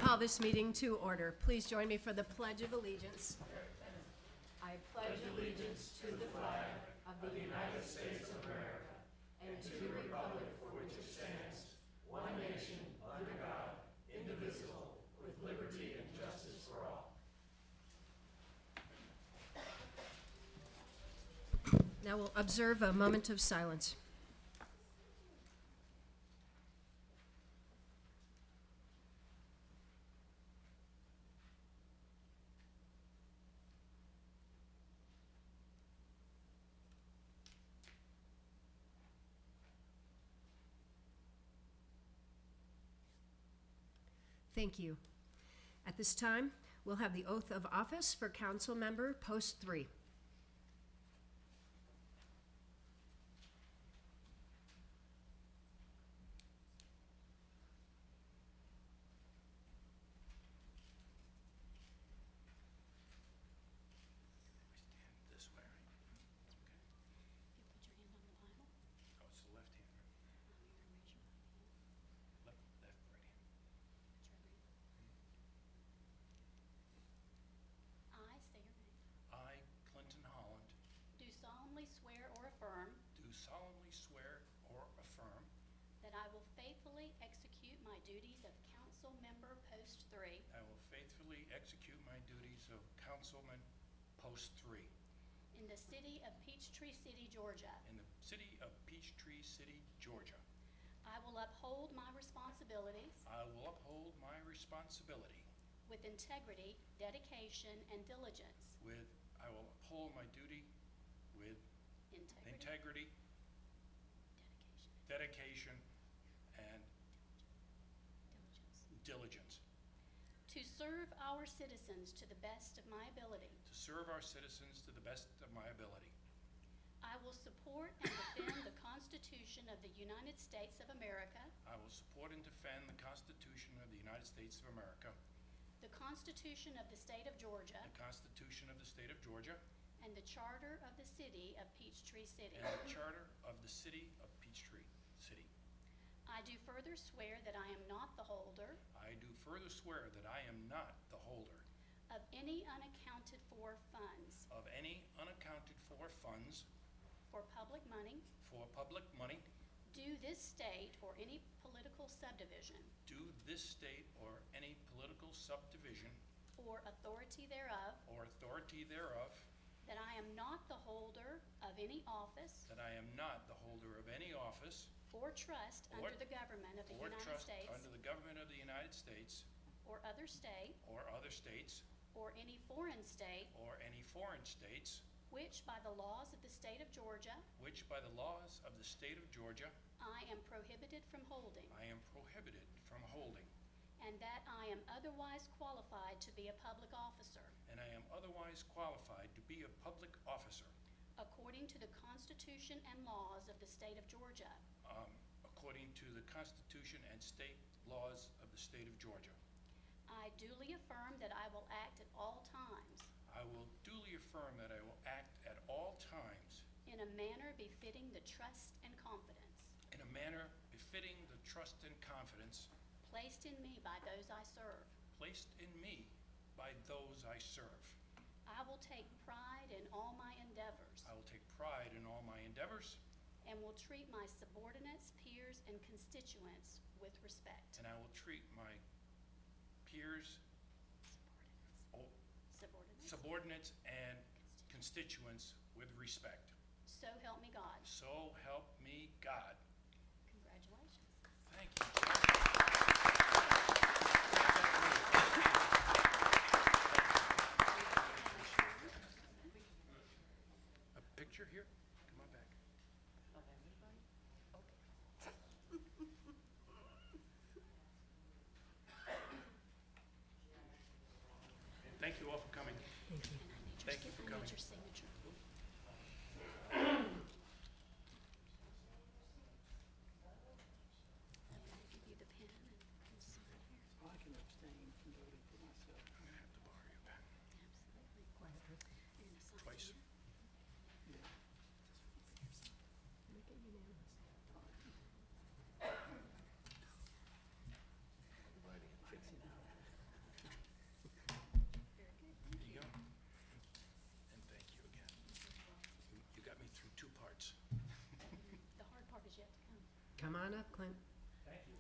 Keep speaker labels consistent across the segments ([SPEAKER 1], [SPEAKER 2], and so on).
[SPEAKER 1] call this meeting to order. Please join me for the Pledge of Allegiance. I pledge allegiance to the flag of the United States of America and to the republic for which it stands, one nation, under God, indivisible, with liberty and justice for all. Now we'll observe a moment of silence. Thank you. At this time, we'll have the oath of office for Council Member Post 3.
[SPEAKER 2] This way, right? Okay.
[SPEAKER 3] You put your hand on the Bible.
[SPEAKER 2] Oh, it's the left hand, right?
[SPEAKER 3] Raise your right hand.
[SPEAKER 2] Left, right hand.
[SPEAKER 3] Put your right hand. I say your name.
[SPEAKER 2] I, Clinton Holland,
[SPEAKER 3] Do solemnly swear or affirm
[SPEAKER 2] do solemnly swear or affirm
[SPEAKER 3] that I will faithfully execute my duties of Council Member Post 3
[SPEAKER 2] I will faithfully execute my duties of Councilman Post 3
[SPEAKER 3] in the city of Peachtree City, Georgia.
[SPEAKER 2] in the city of Peachtree City, Georgia.
[SPEAKER 3] I will uphold my responsibilities
[SPEAKER 2] I will uphold my responsibility
[SPEAKER 3] with integrity, dedication, and diligence.
[SPEAKER 2] I will uphold my duty with integrity,
[SPEAKER 3] Dedication,
[SPEAKER 2] dedication, and
[SPEAKER 3] diligence.
[SPEAKER 2] diligence.
[SPEAKER 3] To serve our citizens to the best of my ability.
[SPEAKER 2] To serve our citizens to the best of my ability.
[SPEAKER 3] I will support and defend the Constitution of the United States of America,
[SPEAKER 2] I will support and defend the Constitution of the United States of America,
[SPEAKER 3] the Constitution of the State of Georgia,
[SPEAKER 2] the Constitution of the State of Georgia,
[SPEAKER 3] and the Charter of the City of Peachtree City.
[SPEAKER 2] and the Charter of the City of Peachtree City.
[SPEAKER 3] I do further swear that I am not the holder
[SPEAKER 2] I do further swear that I am not the holder
[SPEAKER 3] of any unaccounted for funds
[SPEAKER 2] of any unaccounted for funds
[SPEAKER 3] for public money
[SPEAKER 2] for public money
[SPEAKER 3] due this state or any political subdivision
[SPEAKER 2] due this state or any political subdivision
[SPEAKER 3] or authority thereof,
[SPEAKER 2] or authority thereof,
[SPEAKER 3] that I am not the holder of any office
[SPEAKER 2] that I am not the holder of any office
[SPEAKER 3] or trust
[SPEAKER 2] Or-
[SPEAKER 3] under the government of the
[SPEAKER 2] or
[SPEAKER 3] United
[SPEAKER 2] trust
[SPEAKER 3] States
[SPEAKER 2] under the government of the United States
[SPEAKER 3] or other state
[SPEAKER 2] or other states
[SPEAKER 3] or any foreign state
[SPEAKER 2] or any foreign states,
[SPEAKER 3] which by the laws of the state of Georgia
[SPEAKER 2] which by the laws of the state of Georgia
[SPEAKER 3] I am prohibited from holding,
[SPEAKER 2] I am prohibited from holding,
[SPEAKER 3] and that I am otherwise qualified to be a public officer
[SPEAKER 2] and I am otherwise qualified to be a public officer
[SPEAKER 3] according to the Constitution and laws of the state of Georgia,
[SPEAKER 2] according to the Constitution and state laws of the state of Georgia.
[SPEAKER 3] I duly affirm that I will act at all times
[SPEAKER 2] I will duly affirm that I will act at all times
[SPEAKER 3] in a manner befitting the trust and confidence
[SPEAKER 2] in a manner befitting the trust and confidence
[SPEAKER 3] placed in me by those I serve.
[SPEAKER 2] placed in me by those I serve.
[SPEAKER 3] I will take pride in all my endeavors
[SPEAKER 2] I will take pride in all my endeavors,
[SPEAKER 3] and will treat my subordinates, peers, and constituents with respect.
[SPEAKER 2] and I will treat my peers,
[SPEAKER 3] Subordinates.
[SPEAKER 2] subordinates, and constituents with respect.
[SPEAKER 3] So help me God.
[SPEAKER 2] So help me God.
[SPEAKER 3] Congratulations.
[SPEAKER 2] Thank you. A picture here? Come on back. Thank you all for coming.
[SPEAKER 3] And I need
[SPEAKER 2] Thank you for
[SPEAKER 3] I
[SPEAKER 2] coming.
[SPEAKER 3] need your signature. And I give you the pen and you can sign here.
[SPEAKER 4] I can abstain from voting for myself.
[SPEAKER 2] I'm gonna have to borrow your pen.
[SPEAKER 3] Absolutely. And a sign
[SPEAKER 2] Twice.
[SPEAKER 3] here.
[SPEAKER 4] Yeah.
[SPEAKER 1] Make it unanimous.
[SPEAKER 4] Fixing it.
[SPEAKER 1] Come on up, Clint.
[SPEAKER 2] Thank you.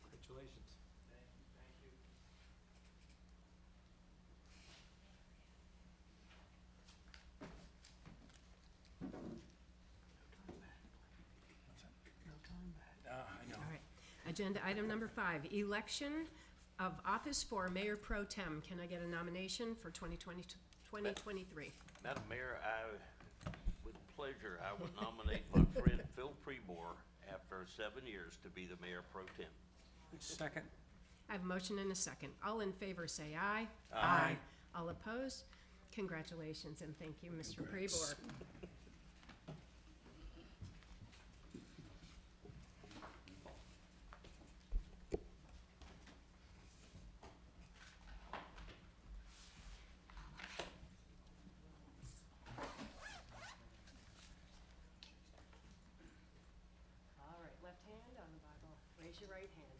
[SPEAKER 5] Congratulations.
[SPEAKER 2] Thank you, thank you.
[SPEAKER 4] No time back.
[SPEAKER 2] I know.
[SPEAKER 1] All right. Agenda item number 5, election of office for Mayor Pro Tem. Can I get a nomination for 2023?
[SPEAKER 6] Madam Mayor, with pleasure, I would nominate my friend Phil Prebor after 7 years to be the Mayor Pro Tem.
[SPEAKER 5] Second.
[SPEAKER 1] I have a motion and a second. All in favor say aye.
[SPEAKER 5] Aye.
[SPEAKER 1] All opposed? Congratulations and thank you, Mr. Prebor. All right, left hand on the Bible. Raise your right hand.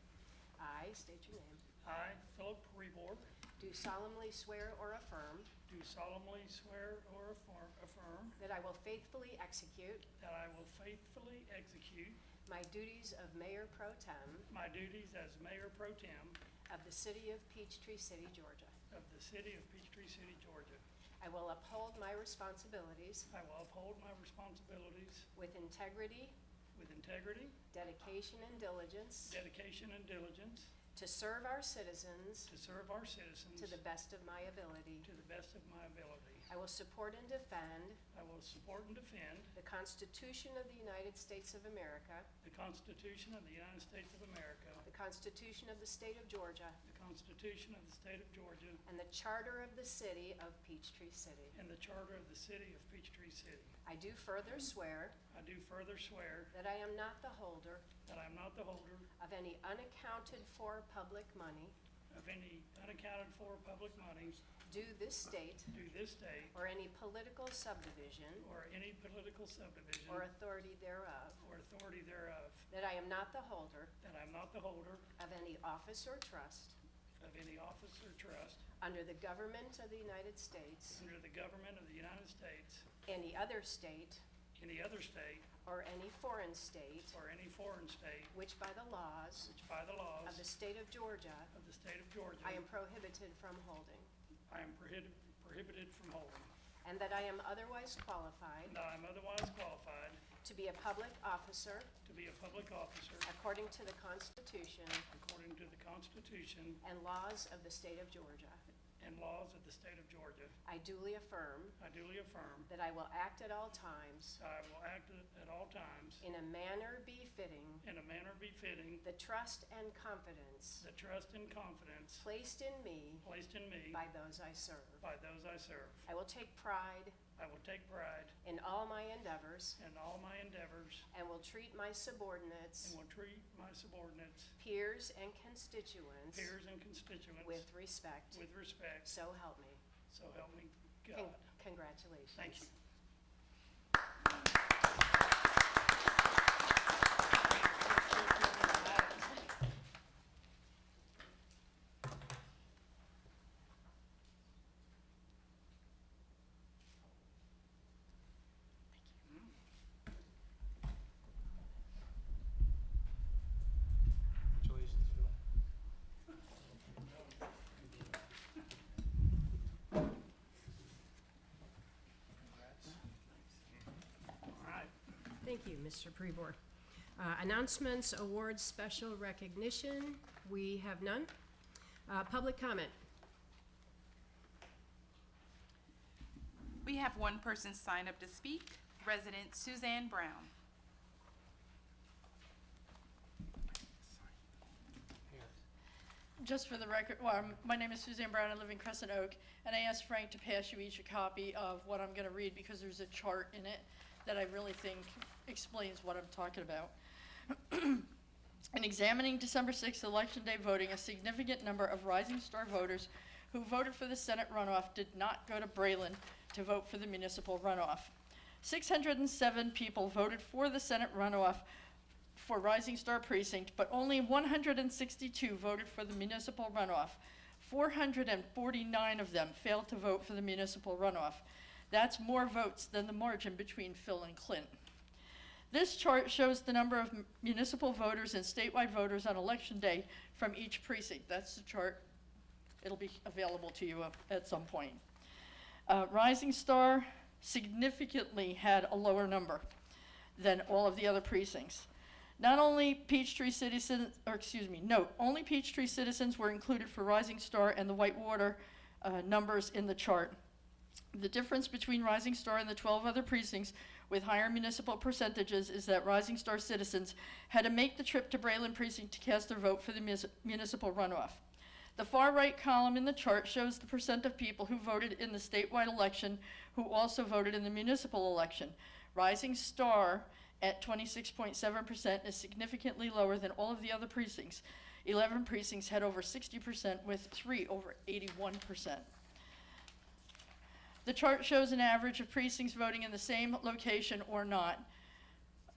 [SPEAKER 1] I state your name.
[SPEAKER 7] I, Philip Prebor,
[SPEAKER 1] Do solemnly swear or affirm
[SPEAKER 7] do solemnly swear or affirm
[SPEAKER 1] that I will faithfully execute
[SPEAKER 7] that I will faithfully execute
[SPEAKER 1] my duties of Mayor Pro Tem
[SPEAKER 7] my duties as Mayor Pro Tem
[SPEAKER 1] of the City of Peachtree City, Georgia.
[SPEAKER 7] of the City of Peachtree City, Georgia.
[SPEAKER 1] I will uphold my responsibilities
[SPEAKER 7] I will uphold my responsibilities
[SPEAKER 1] with integrity,
[SPEAKER 7] with integrity,
[SPEAKER 1] dedication, and diligence
[SPEAKER 7] dedication, and diligence
[SPEAKER 1] to serve our citizens
[SPEAKER 7] to serve our citizens
[SPEAKER 1] to the best of my ability.
[SPEAKER 7] to the best of my ability.
[SPEAKER 1] I will support and defend
[SPEAKER 7] I will support and defend
[SPEAKER 1] the Constitution of the United States of America,
[SPEAKER 7] the Constitution of the United States of America,
[SPEAKER 1] the Constitution of the State of Georgia,
[SPEAKER 7] the Constitution of the State of Georgia,
[SPEAKER 1] and the Charter of the City of Peachtree City.
[SPEAKER 7] and the Charter of the City of Peachtree City.
[SPEAKER 1] I do further swear
[SPEAKER 7] I do further swear
[SPEAKER 1] that I am not the holder
[SPEAKER 7] that I am not the holder
[SPEAKER 1] of any unaccounted for public money
[SPEAKER 7] of any unaccounted for public money
[SPEAKER 1] due this state
[SPEAKER 7] due this state
[SPEAKER 1] or any political subdivision
[SPEAKER 7] or any political subdivision
[SPEAKER 1] or authority thereof,
[SPEAKER 7] or authority thereof,
[SPEAKER 1] that I am not the holder
[SPEAKER 7] that I am not the holder
[SPEAKER 1] of any office or trust
[SPEAKER 7] of any office or trust
[SPEAKER 1] under the government of the United States,
[SPEAKER 7] under the government of the United States,
[SPEAKER 1] any other state,
[SPEAKER 7] any other state,
[SPEAKER 1] or any foreign state,
[SPEAKER 7] or any foreign state,
[SPEAKER 1] which by the laws
[SPEAKER 7] which by the laws
[SPEAKER 1] of the state of Georgia
[SPEAKER 7] of the state of Georgia
[SPEAKER 1] I am prohibited from holding,
[SPEAKER 7] I am prohibited from holding,
[SPEAKER 1] and that I am otherwise qualified
[SPEAKER 7] and that I am otherwise qualified
[SPEAKER 1] to be a public officer
[SPEAKER 7] to be a public officer
[SPEAKER 1] according to the Constitution
[SPEAKER 7] according to the Constitution
[SPEAKER 1] and laws of the state of Georgia.
[SPEAKER 7] and laws of the state of Georgia.
[SPEAKER 1] I duly affirm
[SPEAKER 7] I duly affirm
[SPEAKER 1] that I will act at all times
[SPEAKER 7] that I will act at all times
[SPEAKER 1] in a manner befitting
[SPEAKER 7] in a manner befitting
[SPEAKER 1] the trust and confidence
[SPEAKER 7] the trust and confidence
[SPEAKER 1] placed in me
[SPEAKER 7] placed in me
[SPEAKER 1] by those I serve.
[SPEAKER 7] by those I serve.
[SPEAKER 1] I will take pride
[SPEAKER 7] I will take pride
[SPEAKER 1] in all my endeavors
[SPEAKER 7] in all my endeavors
[SPEAKER 1] and will treat my subordinates,
[SPEAKER 7] and will treat my subordinates,
[SPEAKER 1] peers, and constituents
[SPEAKER 7] peers, and constituents
[SPEAKER 1] with respect.
[SPEAKER 7] with respect.
[SPEAKER 1] So help me.
[SPEAKER 7] So help me
[SPEAKER 1] Con-
[SPEAKER 7] God.
[SPEAKER 1] Congratulations.
[SPEAKER 7] Thank you.
[SPEAKER 5] Congratulations, Phil.
[SPEAKER 7] All right.
[SPEAKER 1] Thank you, Mr. Prebor. Announcements, awards, special recognition, we have none. Public comment.
[SPEAKER 8] We have one person sign up to speak, resident Suzanne Brown.
[SPEAKER 9] Just for the record, my name is Suzanne Brown, I live in Crescent Oak, and I asked Frank to pass you each a copy of what I'm gonna read because there's a chart in it that I really think explains what I'm talking about. In examining December 6th Election Day voting, a significant number of Rising Star voters who voted for the Senate runoff did not go to Breland to vote for the municipal runoff. 607 people voted for the Senate runoff for Rising Star Precinct, but only 162 voted for the municipal runoff. 449 of them failed to vote for the municipal runoff. That's more votes than the margin between Phil and Clint. This chart shows the number of municipal voters and statewide voters on election day from each precinct. That's the chart. It'll be available to you at some point. Rising Star significantly had a lower number than all of the other precincts. Not only Peachtree citizens, only Peachtree citizens were included for Rising Star and the Whitewater numbers in the chart. The difference between Rising Star and the 12 other precincts with higher municipal percentages is that Rising Star citizens had to make the trip to Braylon Precinct to cast their vote for the municipal runoff. The far right column in the chart shows the percent of people who voted in the statewide election who also voted in the municipal election. Rising Star at 26.7% is significantly lower than all of the other precincts. 11 precincts had over 60%, with 3 over 81%. The chart shows an average of precincts voting in the same location or not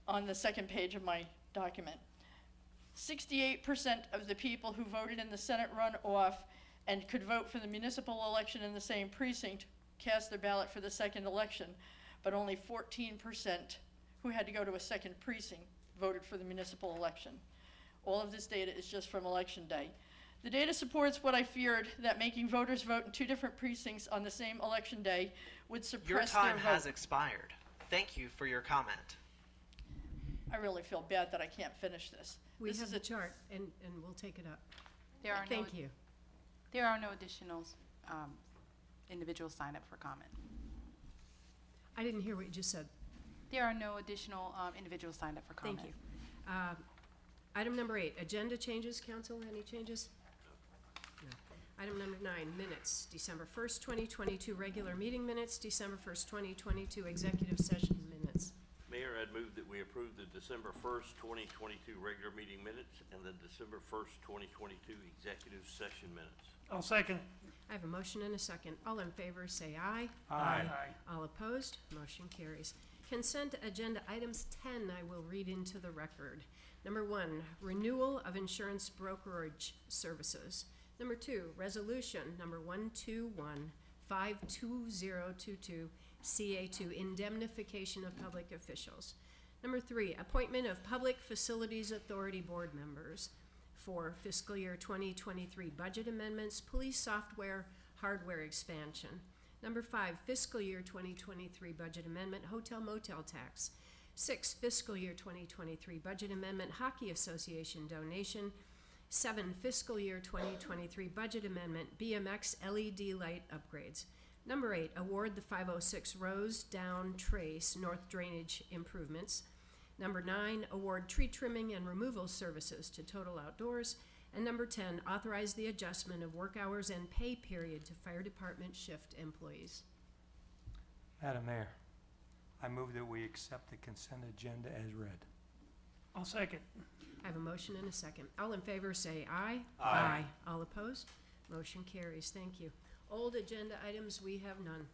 [SPEAKER 9] on the second page of my document. 68% of the people who voted in the Senate runoff and could vote for the municipal election in the same precinct cast their ballot for the second election, but only 14% who had to go to a second precinct voted for the municipal election. All of this data is just from election day. The data supports what I feared, that making voters vote in 2 different precincts on the same election day would suppress their vote.
[SPEAKER 5] Your time has expired. Thank you for your comment.
[SPEAKER 9] I really feel bad that I can't finish this.
[SPEAKER 1] We
[SPEAKER 9] This
[SPEAKER 1] have
[SPEAKER 9] is
[SPEAKER 1] the
[SPEAKER 9] a-
[SPEAKER 1] chart, and we'll take it up.
[SPEAKER 8] There are no,
[SPEAKER 1] Thank you.
[SPEAKER 8] there are no additional individuals signed up for comment.
[SPEAKER 1] I didn't hear what you just said.
[SPEAKER 8] There are no additional individuals signed up for comment.
[SPEAKER 1] Thank you. Item number 8, agenda changes. Council, any changes? No. Item number 9, minutes. December 1st, 2022, regular meeting minutes. December 1st, 2022, executive session minutes.
[SPEAKER 6] Mayor, I'd move that we approve the December 1st, 2022 regular meeting minutes and the December 1st, 2022 executive session minutes.
[SPEAKER 7] I'll second.
[SPEAKER 1] I have a motion and a second. All in favor, say aye.
[SPEAKER 7] Aye.
[SPEAKER 1] All opposed, motion carries. Consent agenda items 10, I will read into the record. Number 1, renewal of insurance brokerage services. Number 2, resolution number 121-52022, CA2, indemnification of public officials. Number 3, appointment of Public Facilities Authority board members for fiscal year 2023 budget amendments, police software, hardware expansion. Number 5, fiscal year 2023 budget amendment, hotel motel tax. 6, fiscal year 2023 budget amendment, Hockey Association donation. 7, fiscal year 2023 budget amendment, BMX LED light upgrades. Number 8, award the 506 Rose Down Trace North Drainage improvements. Number 9, award tree trimming and removal services to Total Outdoors. And number 10, authorize the adjustment of work hours and pay period to fire department shift employees.
[SPEAKER 10] Madam Mayor, I move that we accept the consent agenda as read.
[SPEAKER 7] I'll second.
[SPEAKER 1] I have a motion and a second. All in favor say aye.
[SPEAKER 10] Aye.
[SPEAKER 1] All opposed? Motion carries. Thank you. Old agenda items, we have none.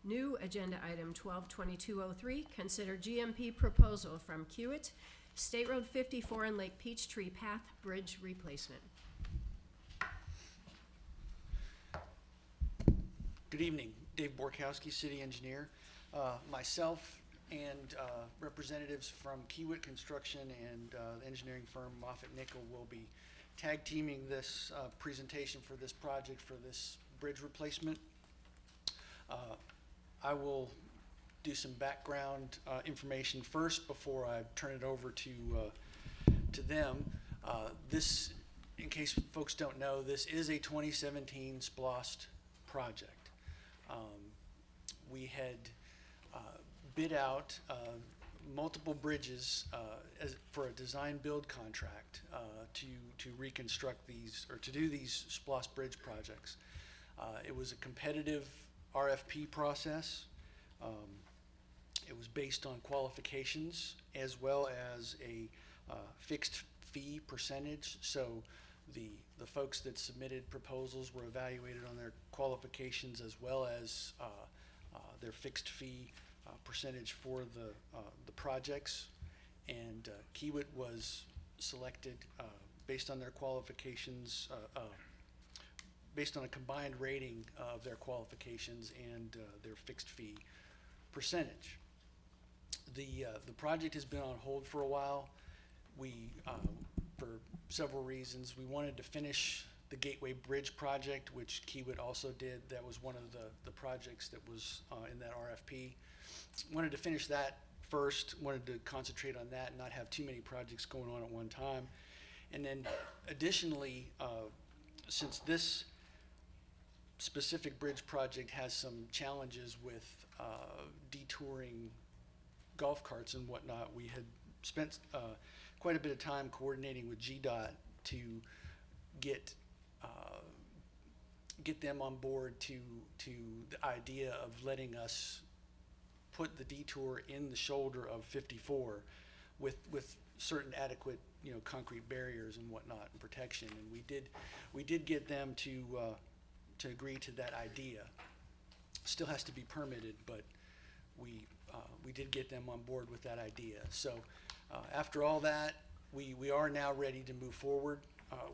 [SPEAKER 1] New agenda item 122203, consider GMP proposal from Kiewit, State Road 54 and Lake Peachtree Path Bridge replacement.
[SPEAKER 11] Good evening, Dave Borkowski, City Engineer. Myself and representatives from Kiewit Construction and the engineering firm Moffett Nickel will be tag teaming this presentation for this project for this bridge replacement. I will do some background information first before I turn it over to them. This, in case folks don't know, this is a 2017 SPLOST project. We had bid out multiple bridges for a design build contract to reconstruct these, or to do these SPLOST bridge projects. It was a competitive RFP process. It was based on qualifications as well as a fixed fee percentage. So the folks that submitted proposals were evaluated on their qualifications as well as their fixed fee percentage for the projects. And Kiewit was selected based on their qualifications, based on a combined rating of their qualifications and their fixed fee percentage. The project has been on hold for a while. We, for several reasons, we wanted to finish the Gateway Bridge project, which Kiewit also did. That was one of the projects that was in that RFP. Wanted to finish that first, wanted to concentrate on that and not have too many projects going on at one time. And then additionally, since this specific bridge project has some challenges with detouring golf carts and whatnot, we had spent quite a bit of time coordinating with GDOT to get them on board to the idea of letting us put the detour in the shoulder of 54 with certain adequate, concrete barriers and whatnot and protection. And we did get them to agree to that idea. Still has to be permitted, but we did get them on board with that idea. So after all that, we are now ready to move forward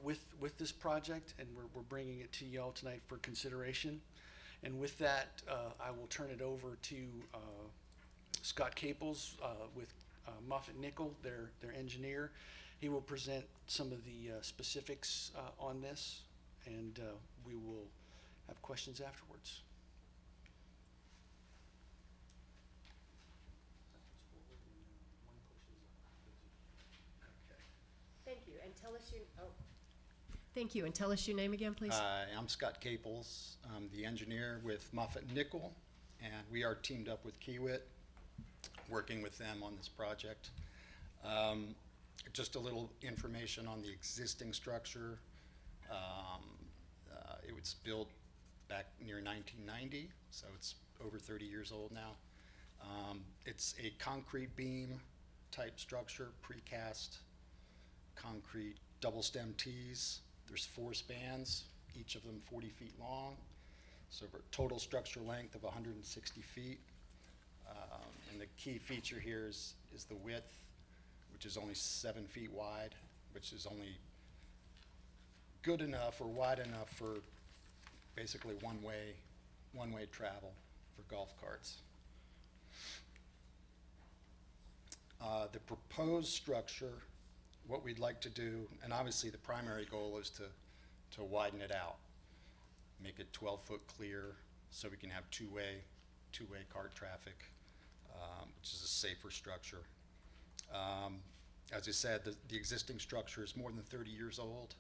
[SPEAKER 11] with this project, and we're bringing it to y'all tonight for consideration. And with that, I will turn it over to Scott Caples with Moffitt Nickel, their engineer. He will present some of the specifics on this, and we will have questions afterwards.
[SPEAKER 1] Thank you, and tell us thank you, and tell us your name again, please.
[SPEAKER 12] Hi, I'm Scott Caples. I'm the engineer with Moffitt Nickel, and we are teamed up with Kiewit, working with them on this project. Just a little information on the existing structure. It was built back near 1990, so it's over 30 years old now. It's a concrete beam type structure, precast concrete double stem T's. There's 4 spans, each of them 40 feet long. So for total structure length of 160 feet. And the key feature here is the width, which is only 7 feet wide, which is only good enough or wide enough for basically one-way travel for golf carts. The proposed structure, what we'd like to do, and obviously the primary goal is to widen it out, make it 12-foot clear so we can have two-way cart traffic, which is a safer structure. As I said, the existing structure is more than 30 years old,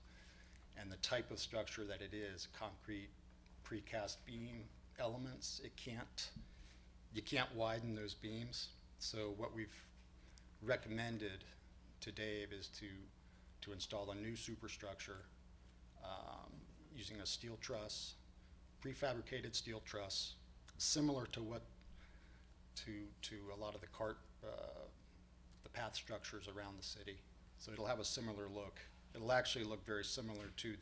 [SPEAKER 12] and the type of structure that it is, concrete precast beam elements, you can't widen those beams. So what we've recommended to Dave is to install a new superstructure using a steel truss, prefabricated steel truss, similar to a lot of the path structures around the city. So it'll have a similar look. It'll actually look very similar to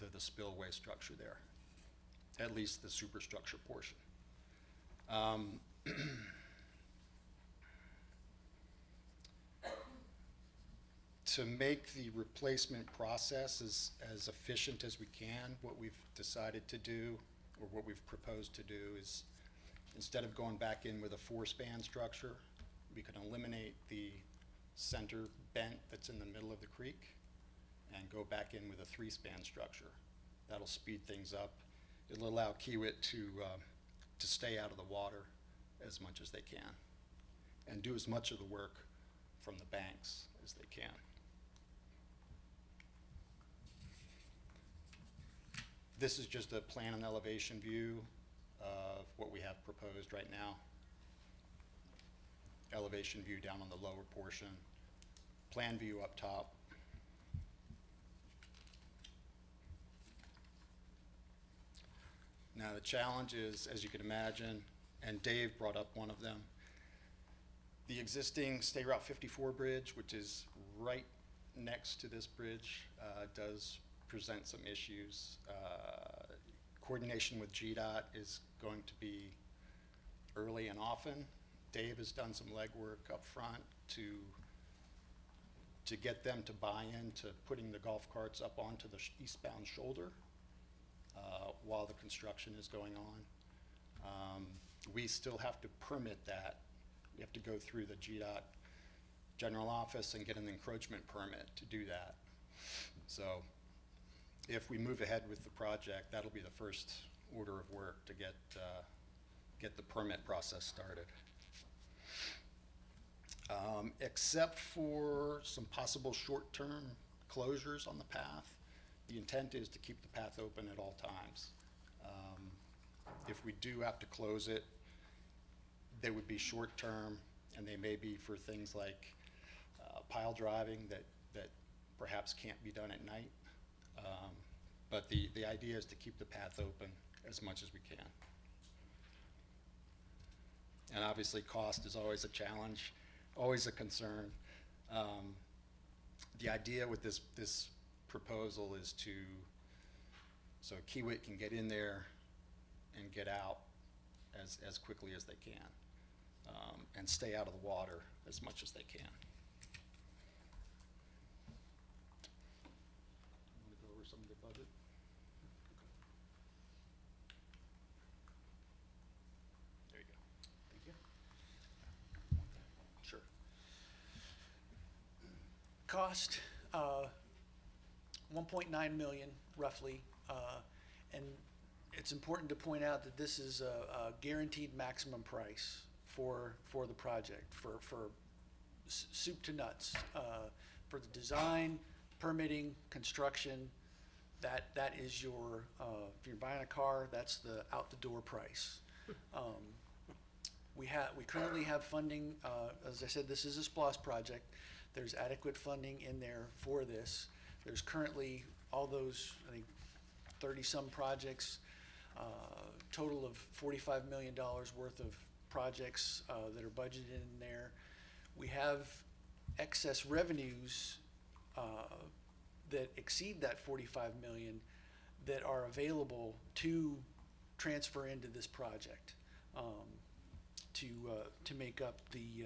[SPEAKER 12] the spillway structure there, at least the superstructure portion. To make the replacement process as efficient as we can, what we've decided to do, or what we've proposed to do, is instead of going back in with a 4-span structure, we can eliminate the center bent that's in the middle of the creek and go back in with a 3-span structure. That'll speed things up. It'll allow Kiewit to stay out of the water as much as they can and do as much of the work from the banks as they can. This is just a plan and elevation view of what we have proposed right now. Elevation view down on the lower portion, plan view up top. Now the challenge is, as you can imagine, and Dave brought up one of them, the existing State Route 54 bridge, which is right next to this bridge, does present some issues. Coordination with GDOT is going to be early and often. Dave has done some legwork up front to get them to buy into putting the golf carts up onto the eastbound shoulder while the construction is going on. We still have to permit that You have to go through the GDOT general office and get an encroachment permit to do that. So if we move ahead with the project, that'll be the first order of work to get the permit process started. Except for some possible short-term closures on the path, the intent is to keep the path open at all times. If we do have to close it, they would be short-term, and they may be for things like pile driving that perhaps can't be done at night. But the idea is to keep the path open as much as we can. And obviously, cost is always a challenge, always a concern. The idea with this proposal is so Kiewit can get in there and get out as quickly as they can, and stay out of the water as much as they can. Want to go over some of the budget?
[SPEAKER 11] There you go. Thank you. Sure. Cost, 1.9 million roughly, and it's important to point out that this is a guaranteed maximum price for the project, for soup to nuts, for the design, permitting, construction. That is your, if you're buying a car, that's the out the door price. We currently have funding, as I said, this is a SPLOST project. There's adequate funding in there for this. There's currently all those, I think, 30-some projects, total of $45 million worth of projects that are budgeted in there. We have excess revenues that exceed that $45 million that are available to transfer into this project, to make up the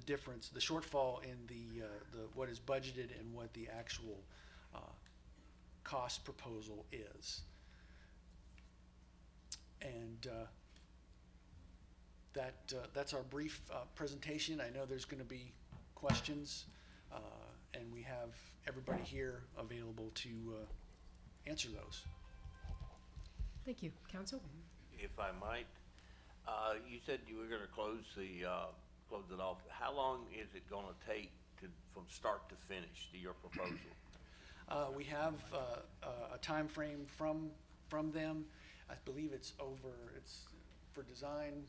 [SPEAKER 11] difference, the shortfall in the what is budgeted and what the actual cost proposal is. And that's our brief presentation. I know there's going to be questions, and we have everybody here available to answer those.
[SPEAKER 1] Thank you. Counsel?
[SPEAKER 6] If I might, you said you were gonna close it off. How long is it gonna take from start to finish to your proposal?
[SPEAKER 11] We have a time frame from them. I believe it's for design,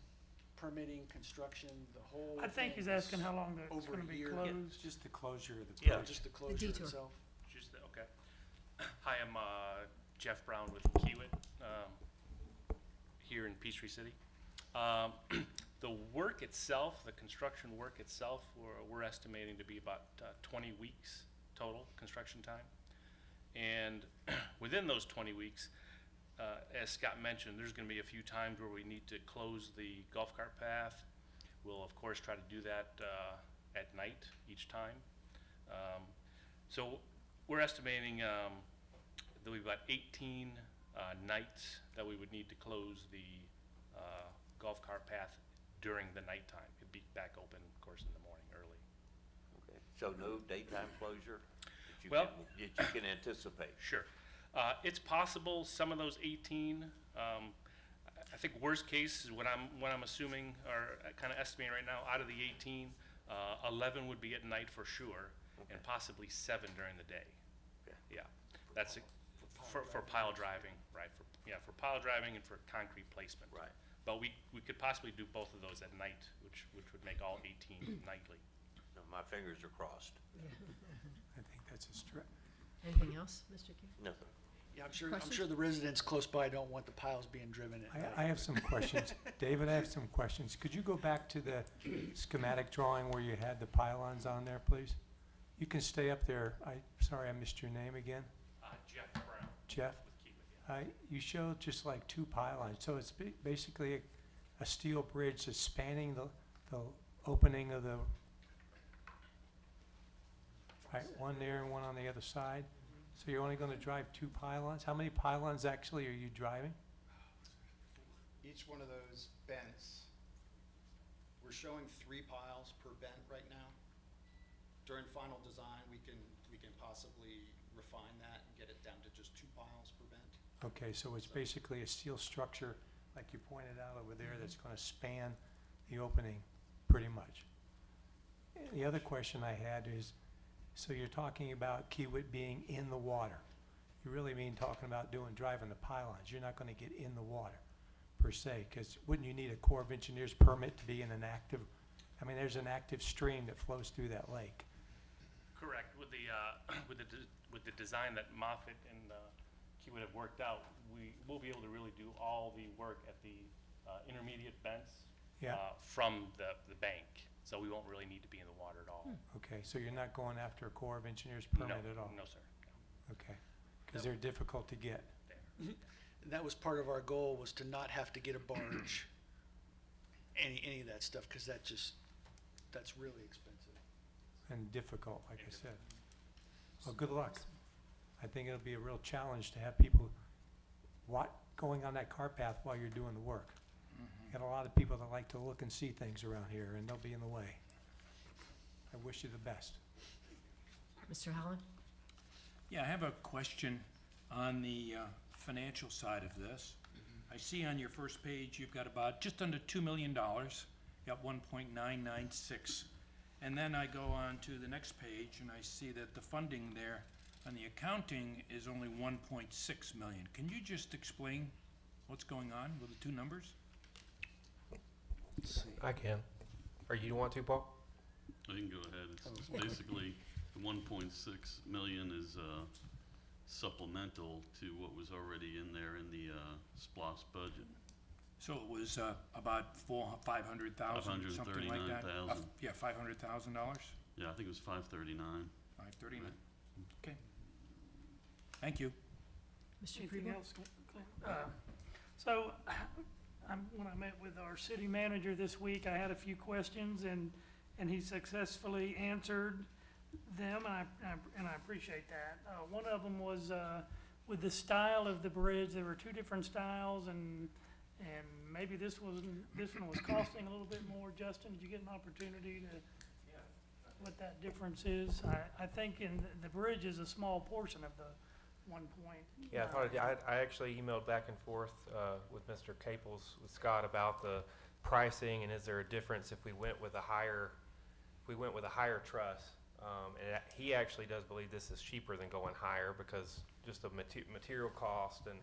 [SPEAKER 11] permitting, construction, the whole
[SPEAKER 7] I think he's
[SPEAKER 11] thing is
[SPEAKER 7] asking how long it's
[SPEAKER 11] over
[SPEAKER 7] gonna
[SPEAKER 11] a
[SPEAKER 7] be
[SPEAKER 11] year.
[SPEAKER 7] closed.
[SPEAKER 10] Just the closure of the
[SPEAKER 6] Yeah.
[SPEAKER 10] project.
[SPEAKER 11] Just the closure
[SPEAKER 1] detour.
[SPEAKER 11] itself.
[SPEAKER 2] Okay. Hi, I'm Jeff Brown with Kiewit here in Peachtree City. The work itself, the construction work itself, we're estimating to be about 20 weeks total construction time. And within those 20 weeks, as Scott mentioned, there's going to be a few times where we need to close the golf cart path. We'll, of course, try to do that at night each time. So we're estimating there'll be about 18 nights that we would need to close the golf cart path during the nighttime. It'd be back open, of course, in the morning early.
[SPEAKER 6] Okay. So no daytime closure
[SPEAKER 2] Well-
[SPEAKER 6] that you can anticipate?
[SPEAKER 2] Sure. It's possible some of those 18, I think worst case is what I'm assuming or kind of estimating right now, out of the 18, 11 would be at night for sure,
[SPEAKER 6] Okay.
[SPEAKER 2] and possibly 7 during the day.
[SPEAKER 6] Okay.
[SPEAKER 2] Yeah, that's for pile driving, right? For pile driving and for concrete placement.
[SPEAKER 6] Right.
[SPEAKER 2] But we could possibly do both of those at night, which would make all 18 nightly.
[SPEAKER 6] No, my fingers are crossed.
[SPEAKER 10] I think that's a stretch.
[SPEAKER 1] Anything else, Mr. King?
[SPEAKER 6] Nothing.
[SPEAKER 11] Yeah, I'm sure
[SPEAKER 1] Questions?
[SPEAKER 11] the residents close by don't want the piles being driven at night.
[SPEAKER 10] I have some questions. David, I have some questions. Could you go back to the schematic drawing where you had the pylons on there, please? You can stay up there. Sorry, I missed your name again.
[SPEAKER 2] Jeff Brown
[SPEAKER 10] Jeff?
[SPEAKER 2] with Kiewit, yeah.
[SPEAKER 10] You showed just like 2 pylons, so it's basically a steel bridge that's spanning the opening of the, right, one there and one on the other side. So you're only gonna drive 2 pylons? How many pylons actually are you driving?
[SPEAKER 12] Each one of those bents We're showing 3 piles per bent right now. During final design, we can possibly refine that and get it down to just 2 piles per bent.
[SPEAKER 10] Okay, so it's basically a steel structure, like you pointed out over there, that's gonna span the opening pretty much. The other question I had is, so you're talking about Kiewit being in the water. You really mean talking about driving the pylons. You're not gonna get in the water per se, because wouldn't you need a Corps of Engineers permit to be in an active, I mean, there's an active stream that flows through that lake.
[SPEAKER 2] Correct. With the design that Moffett and Kiewit have worked out, we'll be able to really do all the work at the intermediate vents
[SPEAKER 10] Yeah.
[SPEAKER 2] From the bank. So we won't really need to be in the water at all.
[SPEAKER 10] Okay, so you're not going after a Corps of Engineers
[SPEAKER 2] No,
[SPEAKER 10] permit at all?
[SPEAKER 2] no, sir. No.
[SPEAKER 10] Okay, because they're difficult to get.
[SPEAKER 2] There.
[SPEAKER 11] That was part of our goal, was to not have to get a barge, any of that stuff, because that's really expensive.
[SPEAKER 10] And difficult, like I said. Well, good luck. I think it'll be a real challenge to have people going on that car path while you're doing the work. Got a lot of people that like to look and see things around here, and they'll be in the way. I wish you the best.
[SPEAKER 1] Mr. Holland?
[SPEAKER 13] Yeah, I have a question on the financial side of this. I see on your first page, you've got about just under $2 million. You got 1.996. And then I go on to the next page, and I see that the funding there on the accounting is only 1.6 million. Can you just explain what's going on with the two numbers?
[SPEAKER 14] I can. Or you want to, Paul?
[SPEAKER 15] I can go ahead. It's basically, the 1.6 million is supplemental to what was already in there in the SPLOST budget.
[SPEAKER 13] So it was about 500,000, something like that?
[SPEAKER 15] 539,000.
[SPEAKER 13] Yeah, $500,000?
[SPEAKER 15] Yeah, I think it was 539.
[SPEAKER 13] 539. Okay. Thank you.
[SPEAKER 1] Mr.
[SPEAKER 7] Anything
[SPEAKER 1] Preble?
[SPEAKER 7] else, Clint? So, when I met with our city manager this week, I had a few questions, and he successfully answered them, and I appreciate that. One of them was, with the style of the bridge, there were 2 different styles, and maybe this one was costing a little bit more. Justin, did you get an opportunity to, what that difference is? I think the bridge is a small portion of the 1 point.
[SPEAKER 14] Yeah, I actually emailed back and forth with Mr. Caples, with Scott, about the pricing, and is there a difference if we went with a higher truss. And he actually does believe this is cheaper than going higher, because just the material cost and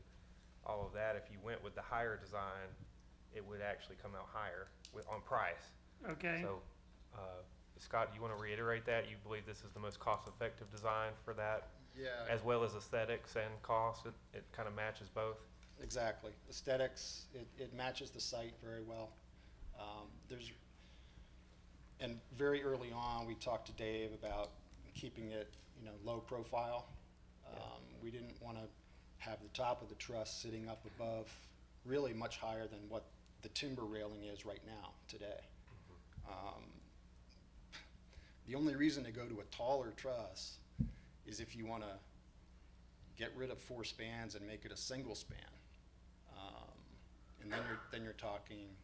[SPEAKER 14] all of that, if you went with the higher design, it would actually come out higher on price.
[SPEAKER 7] Okay.
[SPEAKER 14] So, Scott, do you want to reiterate that? You believe this is the most cost-effective design for that?
[SPEAKER 12] Yeah.
[SPEAKER 14] As well as aesthetics and cost, it kind of matches both?
[SPEAKER 12] Exactly. Aesthetics, it matches the site very well. And very early on, we talked to Dave about keeping it, low profile. We didn't want to have the top of the truss sitting up above, really much higher than what the timber railing is right now, today. The only reason to go to a taller truss is if you want to get rid of 4 spans and make it a single span. And then you're talking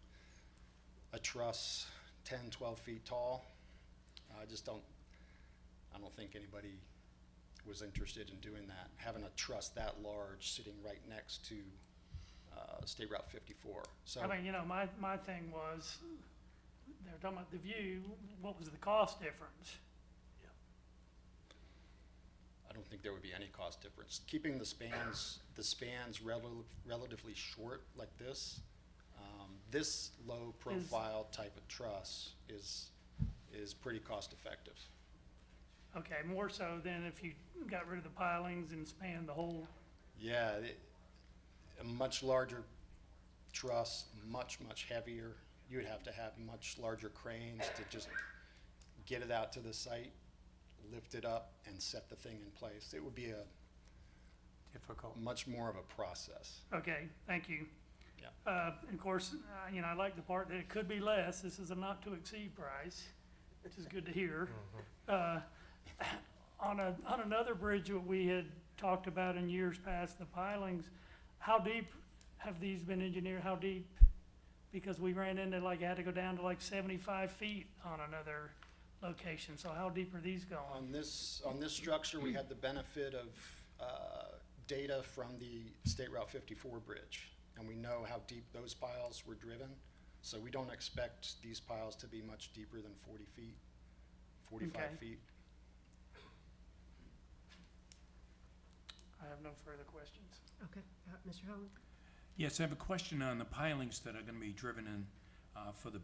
[SPEAKER 12] a truss 10, 12 feet tall. I don't think anybody was interested in doing that, having a truss that large sitting right next to State Route 54. So
[SPEAKER 7] I mean, my thing was, they were talking about the view, what was the cost difference?
[SPEAKER 12] I don't think there would be any cost difference. Keeping the spans relatively short like this, this low profile type of truss is pretty cost effective.
[SPEAKER 7] Okay, more so than if you got rid of the pilings and spanned the whole.
[SPEAKER 12] Yeah, a much larger truss, much heavier. You would have to have much larger cranes to just get it out to the site, lift it up, and set the thing in place. It would be
[SPEAKER 10] Difficult.
[SPEAKER 12] much more of a process.
[SPEAKER 7] Okay, thank you.
[SPEAKER 12] Yeah.
[SPEAKER 7] Of course, I like the part that it could be less. This is a not to exceed price, which is good to hear. On another bridge that we had talked about in years past, the pilings, how deep have these been engineered? How deep Because we ran into, like, had to go down to like 75 feet on another location. So how deep are these going?
[SPEAKER 12] On this structure, we had the benefit of data from the State Route 54 bridge, and we know how deep those piles were driven. So we don't expect these piles to be much deeper than 40 feet, 45
[SPEAKER 7] Okay.
[SPEAKER 12] feet.
[SPEAKER 7] I have no further questions.
[SPEAKER 1] Okay, Mr. Howland?
[SPEAKER 13] Yes, I have a question on the pilings that are gonna be driven in, for the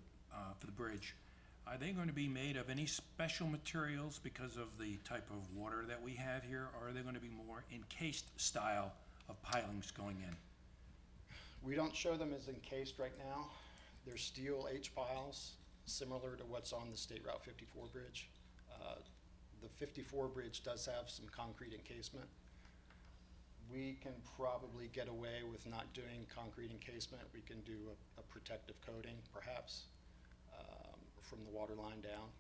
[SPEAKER 13] bridge. Are they going to be made of any special materials because of the type of water that we have here, or are they gonna be more encased style of pilings going in?
[SPEAKER 12] We don't show them as encased right now. They're steel H piles, similar to what's on the State Route 54 bridge. The 54 bridge does have some concrete encasement. We can probably get away with not doing concrete encasement. We can do a protective coating, perhaps, from the water line down,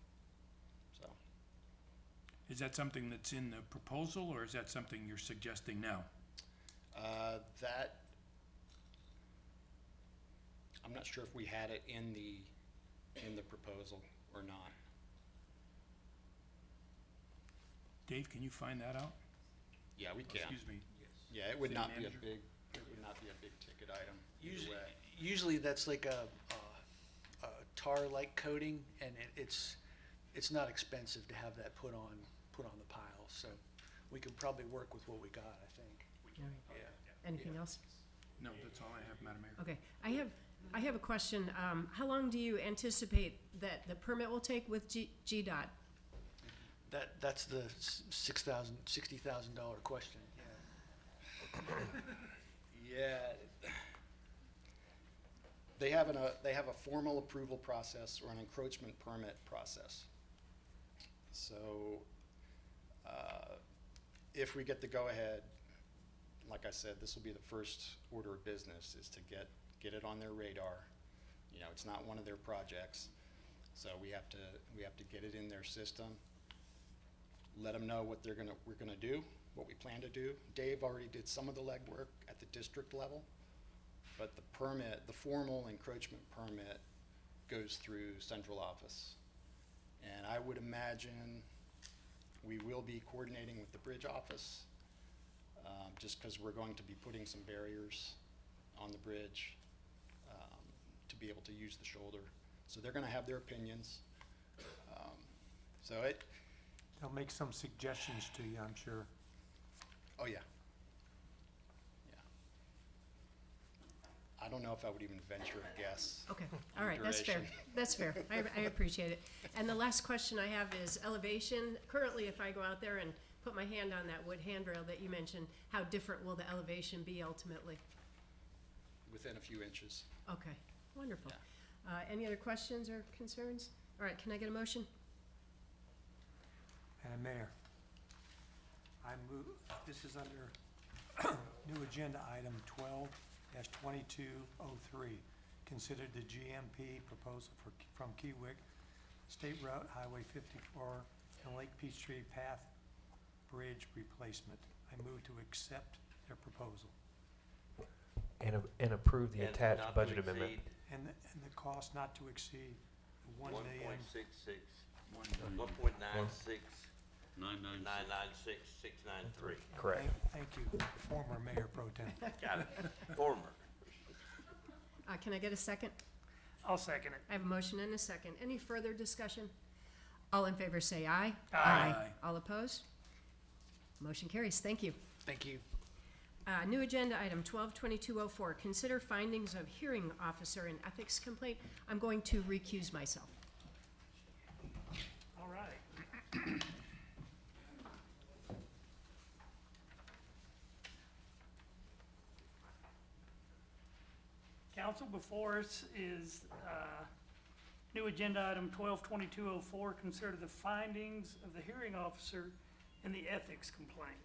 [SPEAKER 12] so.
[SPEAKER 13] Is that something that's in the proposal, or is that something you're suggesting now?
[SPEAKER 12] That, I'm not sure if we had it in the proposal or not.
[SPEAKER 13] Dave, can you find that out?
[SPEAKER 12] Yeah, we can.
[SPEAKER 13] Excuse me.
[SPEAKER 12] Yeah, it would
[SPEAKER 13] City
[SPEAKER 12] not be a
[SPEAKER 13] manager?
[SPEAKER 12] it would not be a big ticket item either way.
[SPEAKER 11] Usually that's like a tar-like coating, and it's not expensive to have that put on the pile, so we could probably work with what we got, I think.
[SPEAKER 1] All right.
[SPEAKER 11] Yeah.
[SPEAKER 1] Anything else?
[SPEAKER 13] No, that's all I have, Madam Mayor.
[SPEAKER 1] Okay, I have a question. How long do you anticipate that the permit will take with GDOT?
[SPEAKER 11] That's the $60,000 question, yeah.
[SPEAKER 12] Yeah. They have a formal approval process or an encroachment permit process. So, if we get the go-ahead, like I said, this will be the first order of business, is to get it on their radar. You know, it's not one of their projects, so we have to get it in their system, let them know what we're gonna do, what we plan to do. Dave already did some of the legwork at the district level, but the permit, the formal encroachment permit, goes through central office. And I would imagine we will be coordinating with the bridge office, just because we're going to be putting some barriers on the bridge to be able to use the shoulder. So they're gonna have their opinions.
[SPEAKER 10] They'll make some suggestions to you, I'm sure.
[SPEAKER 12] Oh, yeah. Yeah. I don't know if I would even venture a guess.
[SPEAKER 1] Okay,
[SPEAKER 12] on
[SPEAKER 1] all right, that's fair.
[SPEAKER 12] duration.
[SPEAKER 1] That's fair. I appreciate it. And the last question I have is elevation. Currently, if I go out there and put my hand on that wood handrail that you mentioned, how different will the elevation be ultimately?
[SPEAKER 12] Within a few inches.
[SPEAKER 1] Okay, wonderful. Any other questions or concerns? All right, can I get a motion?
[SPEAKER 10] Madam Mayor, I move, this is under new agenda item 12-2203. Consider the GMP proposal from Kiewit, State Route Highway 54 and Lake Peachtree Path Bridge replacement. I move to accept their proposal.
[SPEAKER 14] And approve the
[SPEAKER 6] And
[SPEAKER 14] attached
[SPEAKER 6] not to
[SPEAKER 14] budget amendment.
[SPEAKER 6] exceed
[SPEAKER 10] And the cost not to exceed $1,000,000.
[SPEAKER 6] 1.66,
[SPEAKER 15] $1,000,000.
[SPEAKER 6] 1.96,
[SPEAKER 15] 996.
[SPEAKER 6] 996, 693.
[SPEAKER 14] Correct.
[SPEAKER 10] Thank you, former Mayor Pro Tem.
[SPEAKER 6] Got it. Former.
[SPEAKER 1] Can I get a second?
[SPEAKER 7] I'll second it.
[SPEAKER 1] I have a motion and a second. Any further discussion? All in favor say aye.
[SPEAKER 7] Aye.
[SPEAKER 1] All opposed? Motion carries. Thank you.
[SPEAKER 11] Thank you.
[SPEAKER 1] New agenda item 12-2204. Consider findings of hearing officer and ethics complaint. I'm going to recuse myself.
[SPEAKER 7] All right. Council, before us is new agenda item 12-2204. Consider the findings of the hearing officer in the ethics complaint.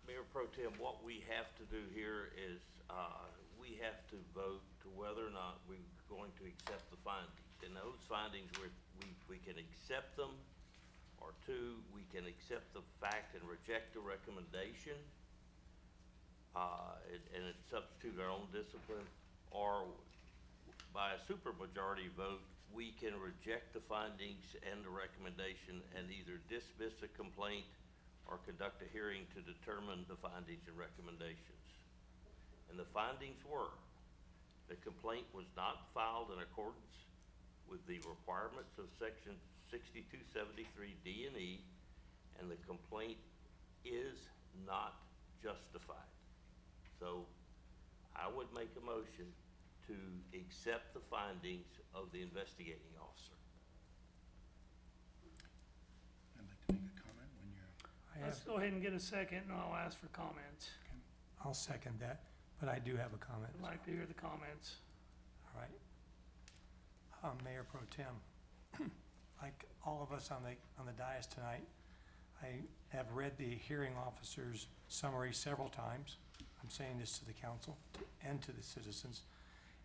[SPEAKER 6] Mayor Pro Tem, what we have to do here is, we have to vote to whether or not we're going to accept the findings. And those findings, we can accept them, or two, we can accept the fact and reject the recommendation. and it substitute our own discipline, or by a supermajority vote, we can reject the findings and the recommendation and either dismiss the complaint or conduct a hearing to determine the findings and recommendations. And the findings were, the complaint was not filed in accordance with the requirements of section 6273D and E, and the complaint is not justified. So I would make a motion to accept the findings of the investigating officer.
[SPEAKER 13] I'd like to make a comment when you're.
[SPEAKER 7] Let's go ahead and get a second, and I'll ask for comments.
[SPEAKER 10] I'll second that, but I do have a comment.
[SPEAKER 7] I'd like to hear the comments.
[SPEAKER 10] All right. Mayor Pro Tem, like all of us on the dais tonight, I have read the hearing officer's summary several times. I'm saying this to the council and to the citizens,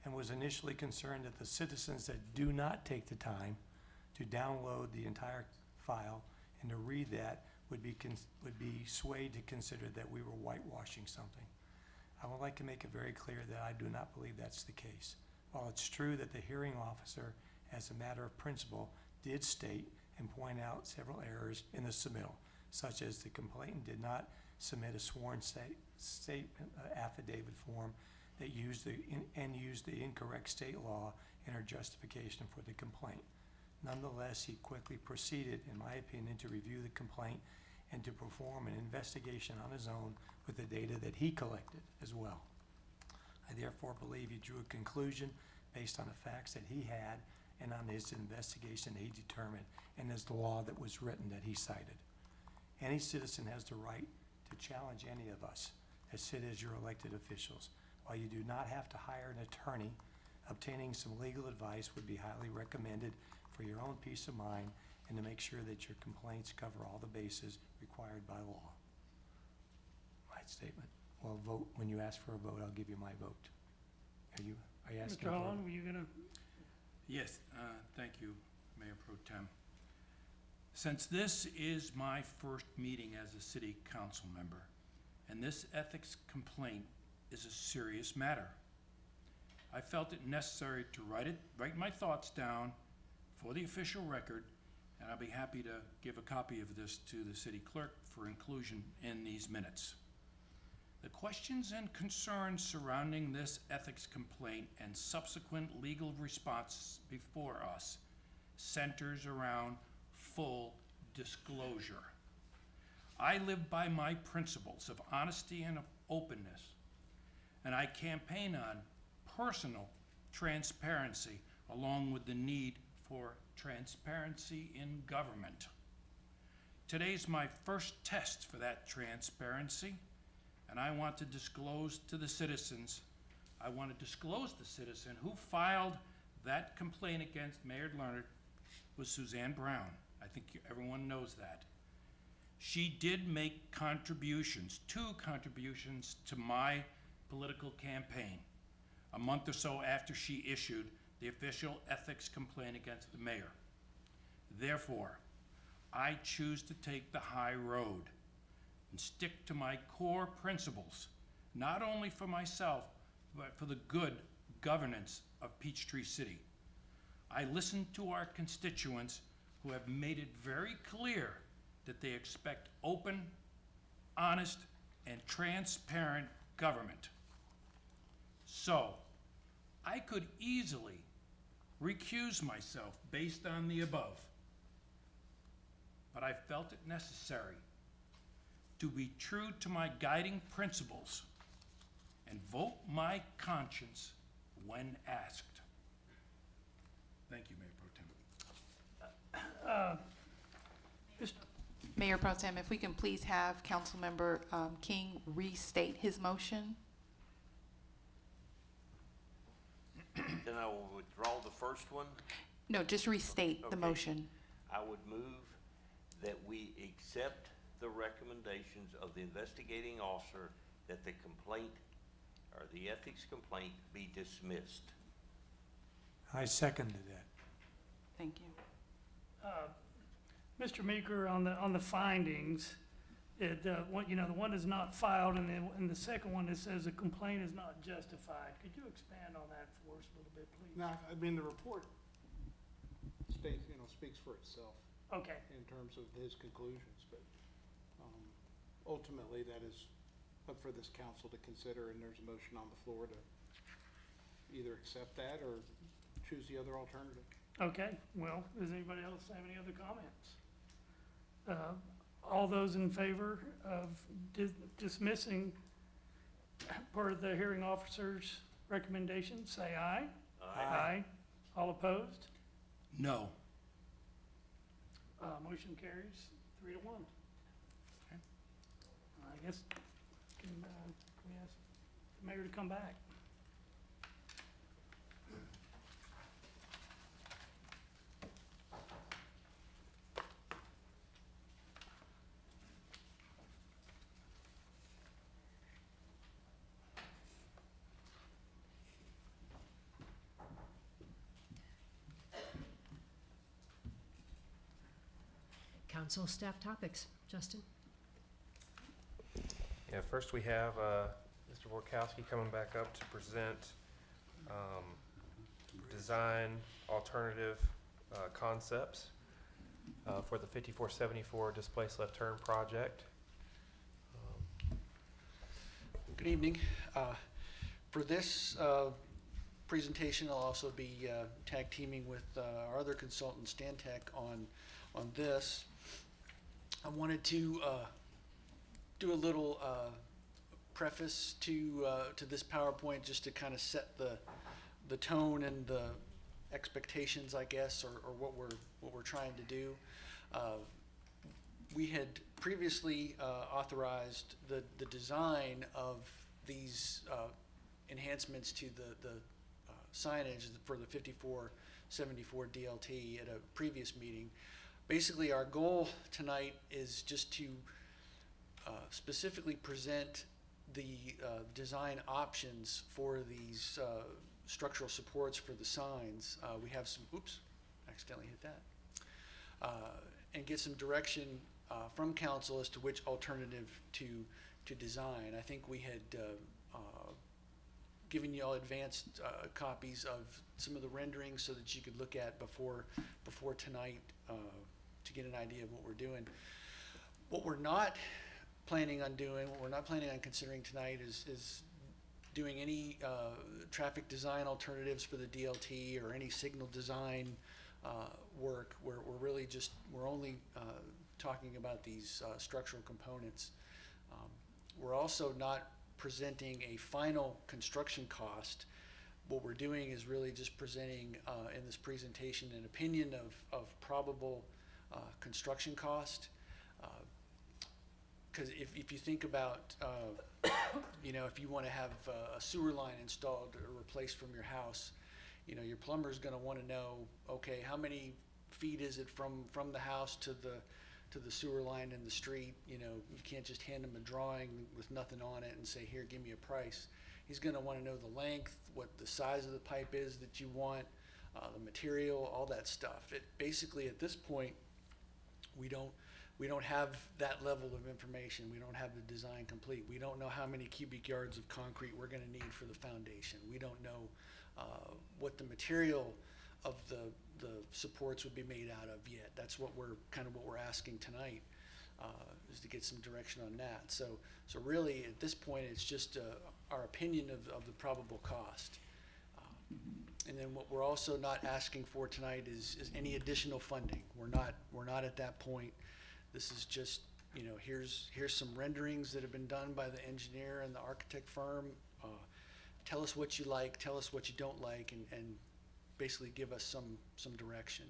[SPEAKER 10] and was initially concerned that the citizens that do not take the time to download the entire file and to read that would be swayed to consider that we were whitewashing something. I would like to make it very clear that I do not believe that's the case. While it's true that the hearing officer, as a matter of principle, did state and point out several errors in the submittal, such as the complainant did not submit a sworn statement affidavit form that used the incorrect state law in her justification for the complaint. Nonetheless, he quickly proceeded, in my opinion, to review the complaint and to perform an investigation on his own with the data that he collected as well. I therefore believe he drew a conclusion based on the facts that he had and on his investigation that he determined, and as the law that was written that he cited. Any citizen has the right to challenge any of us that sit as your elected officials. While you do not have to hire an attorney, obtaining some legal advice would be highly recommended for your own peace of mind and to make sure that your complaints cover all the bases required by law. My statement. Well, vote, when you ask for a vote, I'll give you my vote. Are you asking
[SPEAKER 7] Mr.
[SPEAKER 10] for?
[SPEAKER 7] Holland, were you gonna?
[SPEAKER 13] Yes, thank you, Mayor Pro Tem. Since this is my first meeting as a city council member, and this ethics complaint is a serious matter, I felt it necessary to write my thoughts down for the official record, and I'll be happy to give a copy of this to the city clerk for inclusion in these minutes. The questions and concerns surrounding this ethics complaint and subsequent legal response before us centers around full disclosure. I live by my principles of honesty and of openness, and I campaign on personal transparency along with the need for transparency in government. Today's my first test for that transparency, and I want to disclose to the citizens, the citizen who filed that complaint against Mayor Leonard was Suzanne Brown. I think everyone knows that. She did make two contributions to my political campaign a month or so after she issued the official ethics complaint against the mayor. Therefore, I choose to take the high road and stick to my core principles, not only for myself, but for the good governance of Peachtree City. I listen to our constituents who have made it very clear that they expect open, honest, and transparent government. So, I could easily recuse myself based on the above, but I felt it necessary to be true to my guiding principles and vote my conscience when asked. Thank you, Mayor Pro Tem.
[SPEAKER 8] Mayor Pro Tem, if we can please have Councilmember King restate his motion.
[SPEAKER 6] Then I will withdraw the first one.
[SPEAKER 8] No, just restate the
[SPEAKER 6] Okay.
[SPEAKER 8] motion.
[SPEAKER 6] I would move that we accept the recommendations of the investigating officer that the complaint, or the ethics complaint, be dismissed.
[SPEAKER 10] I seconded that.
[SPEAKER 8] Thank you.
[SPEAKER 7] Mr. Meeker, on the findings, The one is not filed, and then, and the second one, it says a complaint is not justified. Could you expand on that for us a little bit, please?
[SPEAKER 4] Now, I mean, the report speaks for itself
[SPEAKER 7] Okay,
[SPEAKER 4] in terms of his conclusions, but, ultimately, that is up for this council to consider, and there's a motion on the floor to either accept that or choose the other alternative.
[SPEAKER 7] okay, well, does anybody else have any other comments? All those in favor of dismissing part of the hearing officer's recommendation, say aye. Aye. All opposed?
[SPEAKER 13] No.
[SPEAKER 7] Motion carries 3-1. I guess, can we ask the mayor to come back?
[SPEAKER 1] Council staff topics. Justin?
[SPEAKER 14] Yeah, first we have Mr. Borkowski coming back up to present design alternative concepts for the 5474 displaced left turn project.
[SPEAKER 11] Good evening. For this presentation, I'll also be tag teaming with our other consultant, Stantec, on this. I wanted to do a little preface to this PowerPoint, just to kind of set the tone and the expectations, I guess, or what we're trying to do. We had previously authorized the design of these enhancements to the signage for the 5474 DLT at a previous meeting. Basically, our goal tonight is just to specifically present the design options for these structural supports for the signs. We have some, oops, accidentally hit that. And get some direction from council as to which alternative to design. I think we had given you all advanced copies of some of the renderings so that you could look at before tonight to get an idea of what we're doing. What we're not planning on doing, what we're not planning on considering tonight is doing any traffic design alternatives for the DLT or any signal design work. We're only talking about these structural components. We're also not presenting a final construction cost. What we're doing is really just presenting in this presentation an opinion of probable construction cost. Because if you think about, if you want to have a sewer line installed or replaced from your house, your plumber is going to want to know, okay, how many feet is it from the house to the sewer line in the street? You can't just hand him a drawing with nothing on it and say, here, give me a price. He's going to want to know the length, what the size of the pipe is that you want, the material, all that stuff. Basically, at this point, we don't have that level of information. We don't have the design complete. We don't know how many cubic yards of concrete we're going to need for the foundation. We don't know what the material of the supports would be made out of yet. That's what we're asking tonight, is to get some direction on that. So really, at this point, it's just our opinion of the probable cost. And then what we're also not asking for tonight is any additional funding. We're not at that point. This is just, here's some renderings that have been done by the engineer and the architect firm. Tell us what you like, tell us what you don't like, and basically give us some direction.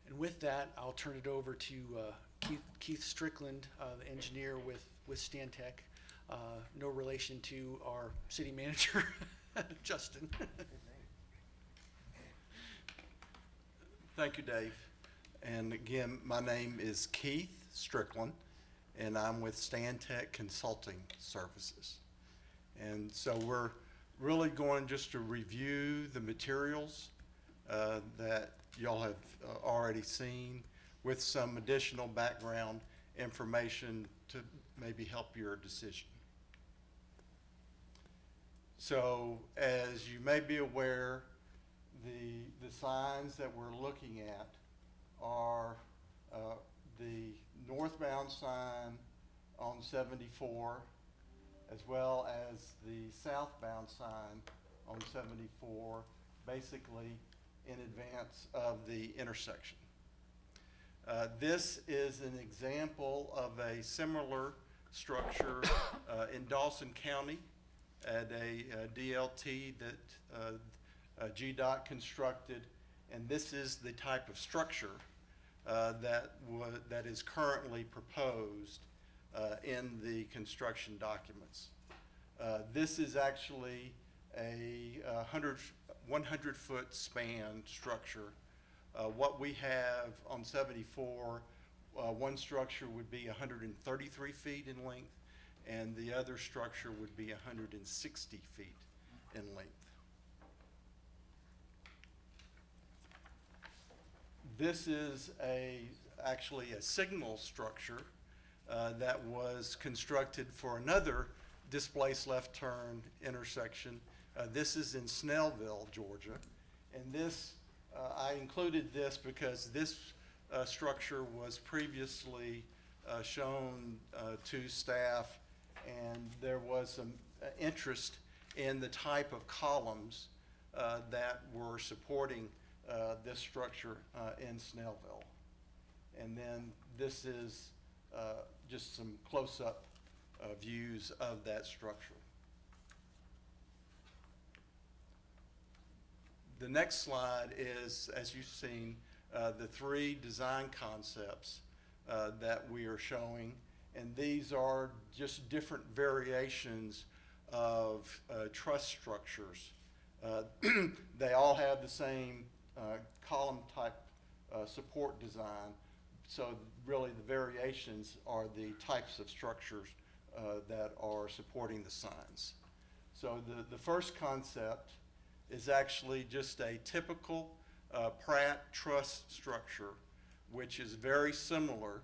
[SPEAKER 11] And with that, I'll turn it over to Keith Strickland, the engineer with Stantec. No relation to our city manager, Justin.
[SPEAKER 16] Thank you, Dave. And again, my name is Keith Strickland, and I'm with Stantec Consulting Services. And so we're really going just to review the materials that y'all have already seen with some additional background information to maybe help your decision. So as you may be aware, the signs that we're looking at are the northbound sign on 74, as well as the southbound sign on 74, basically in advance of the intersection. This is an example of a similar structure in Dawson County at a DLT that GDOT constructed, and this is the type of structure that is currently proposed in the construction documents. This is actually a 100-foot span structure. What we have on 74, one structure would be 133 feet in length, and the other structure would be 160 feet in length. This is actually a signal structure that was constructed for another displaced left turn intersection. This is in Snellville, Georgia, and this I included this because this structure was previously shown to staff, and there was some interest in the type of columns that were supporting this structure in Snellville. And then this is just some close-up views of that structure. The next slide is, as you've seen, the three design concepts that we are showing, and these are just different variations of truss structures. They all have the same column type support design, so really the variations are the types of structures that are supporting the signs. So the first concept is actually just a typical Pratt truss structure, which is very similar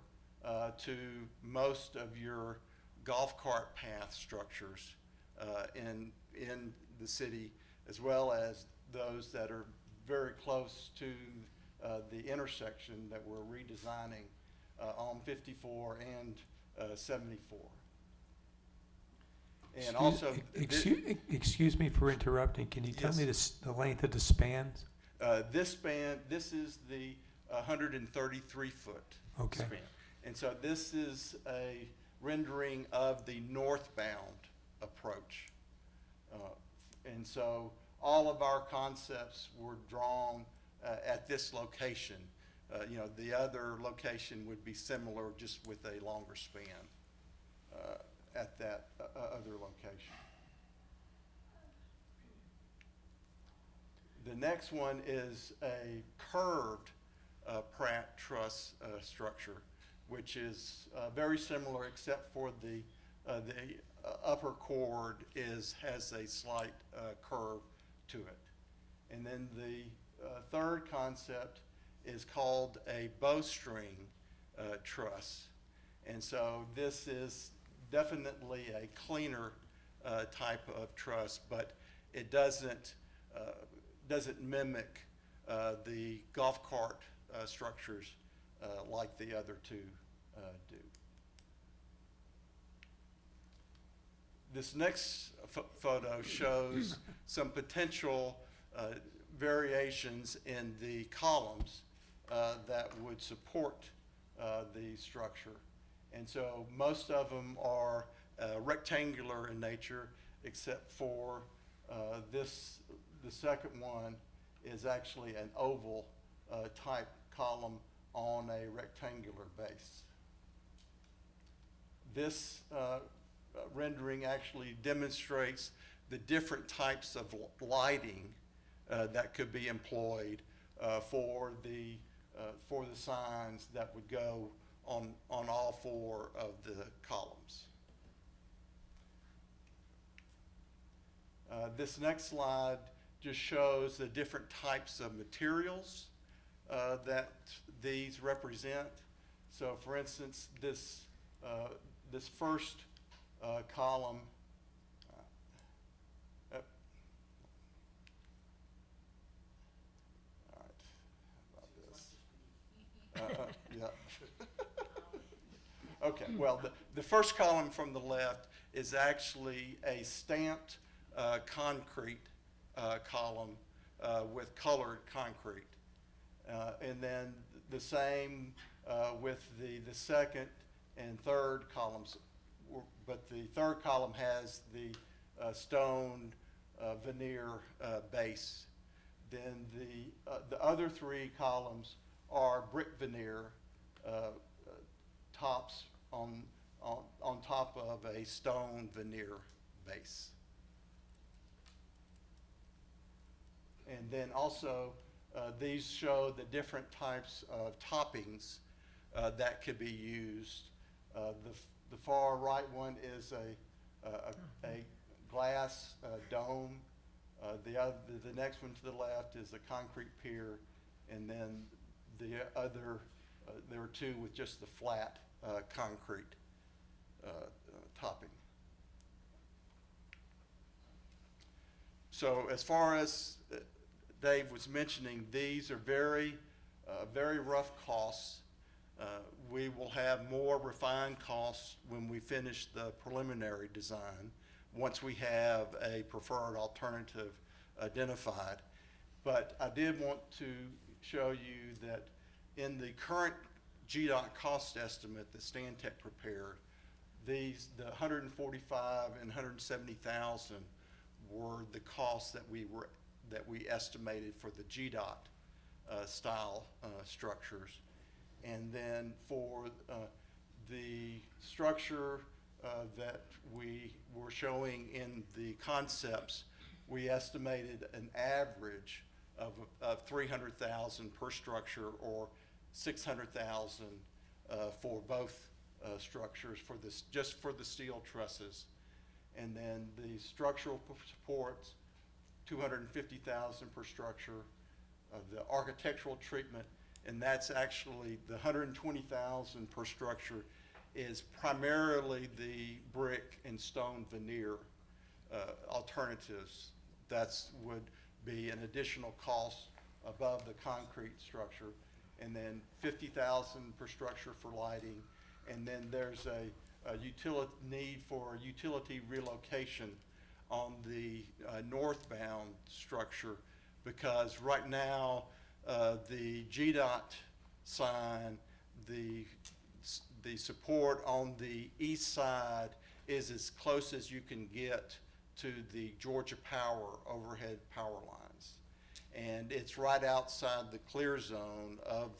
[SPEAKER 16] to most of your golf cart path structures in the city, as well as those that are very close to the intersection that we're redesigning on 54 and 74. And also,
[SPEAKER 10] excuse me for interrupting. Can you tell me the length of the spans?
[SPEAKER 16] This span, this is the 133-foot
[SPEAKER 10] Okay.
[SPEAKER 16] span. And so this is a rendering of the northbound approach. And so all of our concepts were drawn at this location. The other location would be similar, just with a longer span at that other location. The next one is a curved Pratt truss structure, which is very similar, except for the upper chord has a slight curve to it. And then the third concept is called a bowstring truss. And so this is definitely a cleaner type of truss, but it doesn't mimic the golf cart structures like the other two do. This next photo shows some potential variations in the columns that would support the structure. And so most of them are rectangular in nature, except for the second one is actually an oval type column on a rectangular base. This rendering actually demonstrates the different types of lighting that could be employed for the signs that would go on all four of the columns. This next slide just shows the different types of materials that these represent. So for instance, this this first column, all right, how about this? Yeah. Okay, well, the first column from the left is actually a stamped concrete column with colored concrete. And then the same with the second and third columns, but the third column has the stone veneer base. Then the other three columns are brick veneer tops on top of a stone veneer base. And then also, these show the different types of toppings that could be used. The far right one is a glass dome. The next one to the left is a concrete pier, and then the other, there are two with just the flat concrete topping. So as far as Dave was mentioning, these are very rough costs. We will have more refined costs when we finish the preliminary design, once we have a preferred alternative identified. But I did want to show you that in the current GDOT cost estimate that Stantec prepared, the 145 and 170,000 were the costs that we estimated for the GDOT style structures. And then for the structure that we were showing in the concepts, we estimated an average of 300,000 per structure, or 600,000 for both structures for this, just for the steel trusses. And then the structural supports, 250,000 per structure. The architectural treatment, and that's actually the 120,000 per structure, is primarily the brick and stone veneer alternatives. That's would be an additional cost above the concrete structure. And then 50,000 per structure for lighting. And then there's a need for utility relocation on the northbound structure, because right now the GDOT sign, the support on the east side is as close as you can get to the Georgia Power overhead power lines. And it's right outside the clear zone of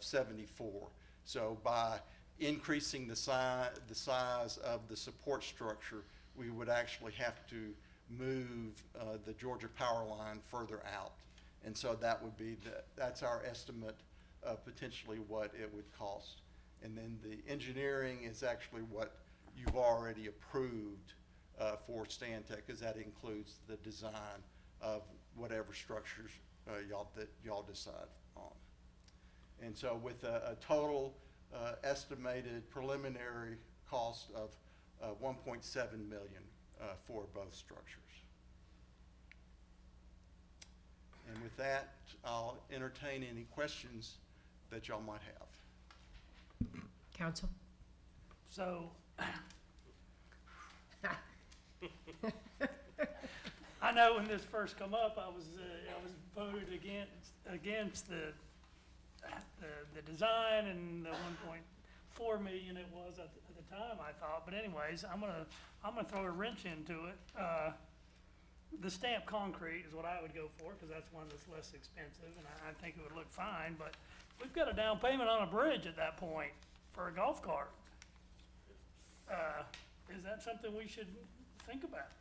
[SPEAKER 16] 74. So by increasing the size of the support structure, we would actually have to move the Georgia Power line further out. And so that would be that's our estimate of potentially what it would cost. And then the engineering is actually what you've already approved for Stantec, because that includes the design of whatever structures y'all decide on. And so with a total estimated preliminary cost of 1.7 million for both structures. And with that, I'll entertain any questions that y'all might have.
[SPEAKER 1] Council?
[SPEAKER 7] So, I know when this first come up, I was voted against the design and the 1.4 million it was at the time, I thought. But anyways, I'm gonna throw a wrench into it. The stamped concrete is what I would go for, because that's one that's less expensive, and I think it would look fine. But we've got a down payment on a bridge at that point for a golf cart. Is that something we should think about?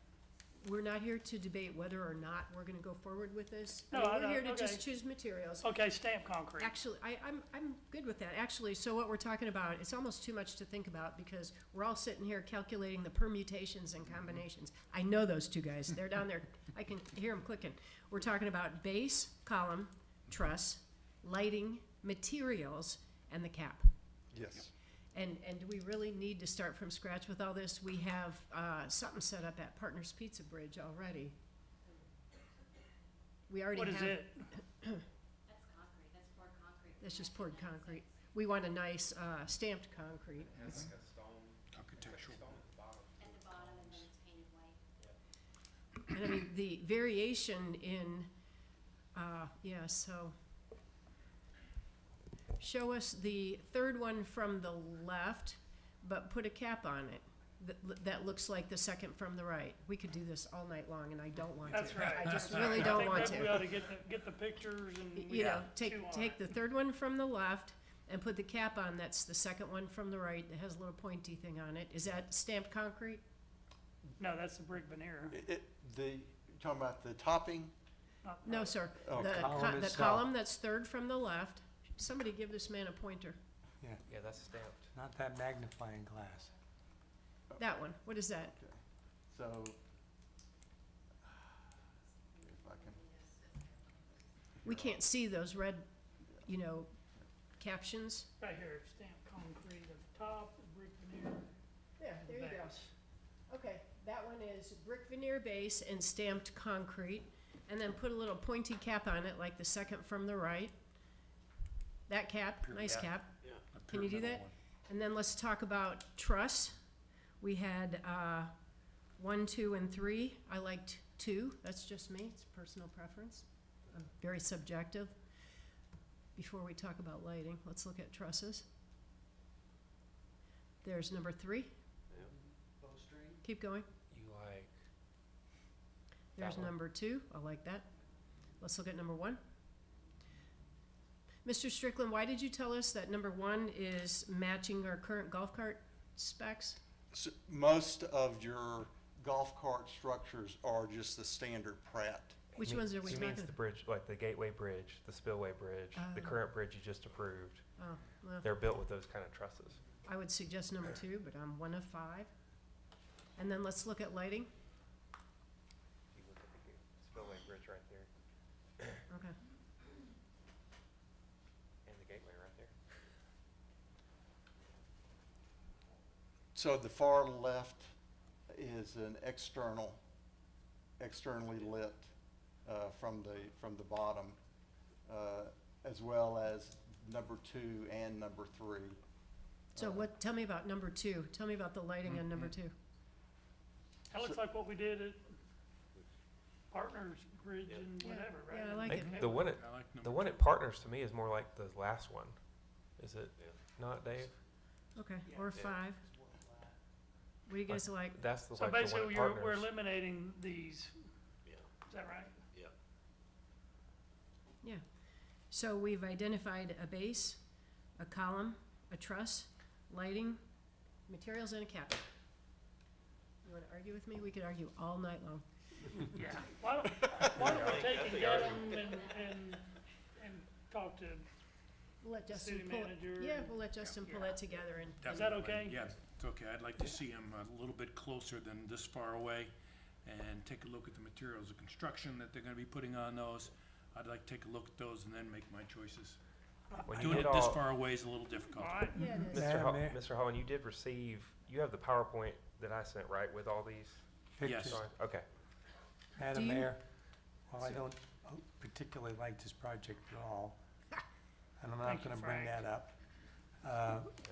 [SPEAKER 1] We're not here to debate whether or not we're gonna go forward with this.
[SPEAKER 7] No,
[SPEAKER 1] I mean,
[SPEAKER 7] I
[SPEAKER 1] we're
[SPEAKER 7] know,
[SPEAKER 1] here to just
[SPEAKER 7] okay.
[SPEAKER 1] choose materials.
[SPEAKER 7] Okay, stamped concrete.
[SPEAKER 1] Actually, I'm good with that. Actually, so what we're talking about, it's almost too much to think about, because we're all sitting here calculating the permutations and combinations. I know those two guys. They're down there. I can hear them clicking. We're talking about base, column, truss, lighting, materials, and the cap.
[SPEAKER 16] Yes.
[SPEAKER 1] And do we really need to start from scratch with all this? We have, something set up at Partners Pizza Bridge already. We already have.
[SPEAKER 7] What is it?
[SPEAKER 3] That's concrete, that's poured concrete.
[SPEAKER 1] That's just poured concrete. We want a nice, stamped concrete. It's-
[SPEAKER 13] Architectural.
[SPEAKER 3] At the bottom, and then it's painted white.
[SPEAKER 1] And I mean, the variation in, yeah, so. Show us the third one from the left, but put a cap on it. That looks like the second from the right. We could do this all night long, and I don't want to.
[SPEAKER 7] That's right.
[SPEAKER 1] I just
[SPEAKER 7] That's
[SPEAKER 1] really
[SPEAKER 7] right.
[SPEAKER 1] don't
[SPEAKER 7] I
[SPEAKER 1] want
[SPEAKER 7] think
[SPEAKER 1] to.
[SPEAKER 7] that we ought to get the pictures and we
[SPEAKER 1] You know,
[SPEAKER 7] chew on
[SPEAKER 1] take
[SPEAKER 7] it.
[SPEAKER 1] the third one from the left and put the cap on. That's the second one from the right that has a little pointy thing on it. Is that stamped concrete?
[SPEAKER 7] No, that's the brick veneer.
[SPEAKER 16] You're talking about the topping?
[SPEAKER 1] No, sir.
[SPEAKER 16] Oh,
[SPEAKER 1] The
[SPEAKER 10] column
[SPEAKER 1] the
[SPEAKER 10] itself.
[SPEAKER 1] column that's third from the left. Somebody give this man a pointer.
[SPEAKER 14] Yeah, that's stamped.
[SPEAKER 10] Not that magnifying glass.
[SPEAKER 1] That one. What is that?
[SPEAKER 16] Okay. So, if I can,
[SPEAKER 1] We can't see those red, you know, captions.
[SPEAKER 7] Right here, stamped concrete at the top, brick veneer.
[SPEAKER 1] Yeah, there you go.
[SPEAKER 7] base.
[SPEAKER 1] Okay, that one is brick veneer base and stamped concrete, and then put a little pointy cap on it, like the second from the right. That cap, nice
[SPEAKER 14] cap.
[SPEAKER 1] cap.
[SPEAKER 13] A
[SPEAKER 1] Can you do
[SPEAKER 13] pyramidal
[SPEAKER 1] that?
[SPEAKER 13] one.
[SPEAKER 1] And then let's talk about truss. We had, 1, 2, and 3. I liked 2. That's just me. It's personal preference. I'm very subjective. Before we talk about lighting, let's look at trusses. There's number 3. Keep going.
[SPEAKER 14] You like,
[SPEAKER 1] There's
[SPEAKER 14] That one.
[SPEAKER 1] number 2. I like that. Let's look at number 1. Mr. Strickland, why did you tell us that number 1 is matching our current golf cart specs?
[SPEAKER 16] most of your golf cart structures are just the standard Pratt.
[SPEAKER 1] Which ones are we
[SPEAKER 14] he
[SPEAKER 1] talking
[SPEAKER 14] means the
[SPEAKER 1] about?
[SPEAKER 14] bridge, like the Gateway Bridge, the Spillway Bridge, the
[SPEAKER 1] Oh.
[SPEAKER 14] current bridge you just approved.
[SPEAKER 1] Oh, well,
[SPEAKER 14] They're built with those kind of trusses.
[SPEAKER 1] I would suggest number 2, but I'm 1 of 5. And then let's look at lighting.
[SPEAKER 14] You look at the Spillway Bridge right there,
[SPEAKER 1] Okay.
[SPEAKER 14] and the Gateway right there.
[SPEAKER 16] So the far left is an externally lit from the bottom, as well as number 2 and number 3.
[SPEAKER 1] So what, tell me about number 2. Tell me about the lighting on number 2.
[SPEAKER 7] That looks like what we did at Partners Bridge and
[SPEAKER 1] Yeah,
[SPEAKER 7] whatever, right?
[SPEAKER 1] yeah, I like
[SPEAKER 14] I think
[SPEAKER 1] it.
[SPEAKER 14] the one at,
[SPEAKER 13] I like
[SPEAKER 14] the
[SPEAKER 13] number
[SPEAKER 14] one
[SPEAKER 13] two.
[SPEAKER 14] at Partners to me is more like the last one. Is it not, Dave?
[SPEAKER 1] Okay, or 5. What do you guys like?
[SPEAKER 14] That's the,
[SPEAKER 7] So
[SPEAKER 14] like the one at
[SPEAKER 7] basically,
[SPEAKER 14] Partners.
[SPEAKER 7] we're eliminating these,
[SPEAKER 6] Yeah,
[SPEAKER 7] is that right?
[SPEAKER 6] yeah.
[SPEAKER 1] Yeah. So we've identified a base, a column, a truss, lighting, materials, and a cap. You wanna argue with me? We could argue all night long.
[SPEAKER 7] Yeah. Why don't we take and get them and talk to,
[SPEAKER 1] We'll let Justin
[SPEAKER 7] City
[SPEAKER 1] pull it.
[SPEAKER 7] manager
[SPEAKER 1] Yeah,
[SPEAKER 7] and-
[SPEAKER 1] we'll let Justin pull
[SPEAKER 7] Yeah.
[SPEAKER 1] that together and.
[SPEAKER 7] Is that
[SPEAKER 13] Definitely.
[SPEAKER 7] okay?
[SPEAKER 13] Yes, it's okay. I'd like to see them a little bit closer than this far away and take a look at the materials of construction that they're gonna be putting on those. I'd like to take a look at those and then make my choices.
[SPEAKER 14] When you
[SPEAKER 13] Doing
[SPEAKER 14] did
[SPEAKER 13] it this
[SPEAKER 14] all-
[SPEAKER 13] far away is a little difficult.
[SPEAKER 7] all right?
[SPEAKER 1] Yeah, it is.
[SPEAKER 14] Mr. Holland, you did receive, you have the PowerPoint that I sent, right, with all these?
[SPEAKER 13] Yes.
[SPEAKER 10] Pictures.
[SPEAKER 14] Sorry, okay.
[SPEAKER 10] Madam
[SPEAKER 1] Do you-
[SPEAKER 10] Mayor, while I don't particularly like this project at all, and I'm
[SPEAKER 7] Thank
[SPEAKER 10] not
[SPEAKER 7] you,
[SPEAKER 10] gonna bring
[SPEAKER 7] Frank.
[SPEAKER 10] that up,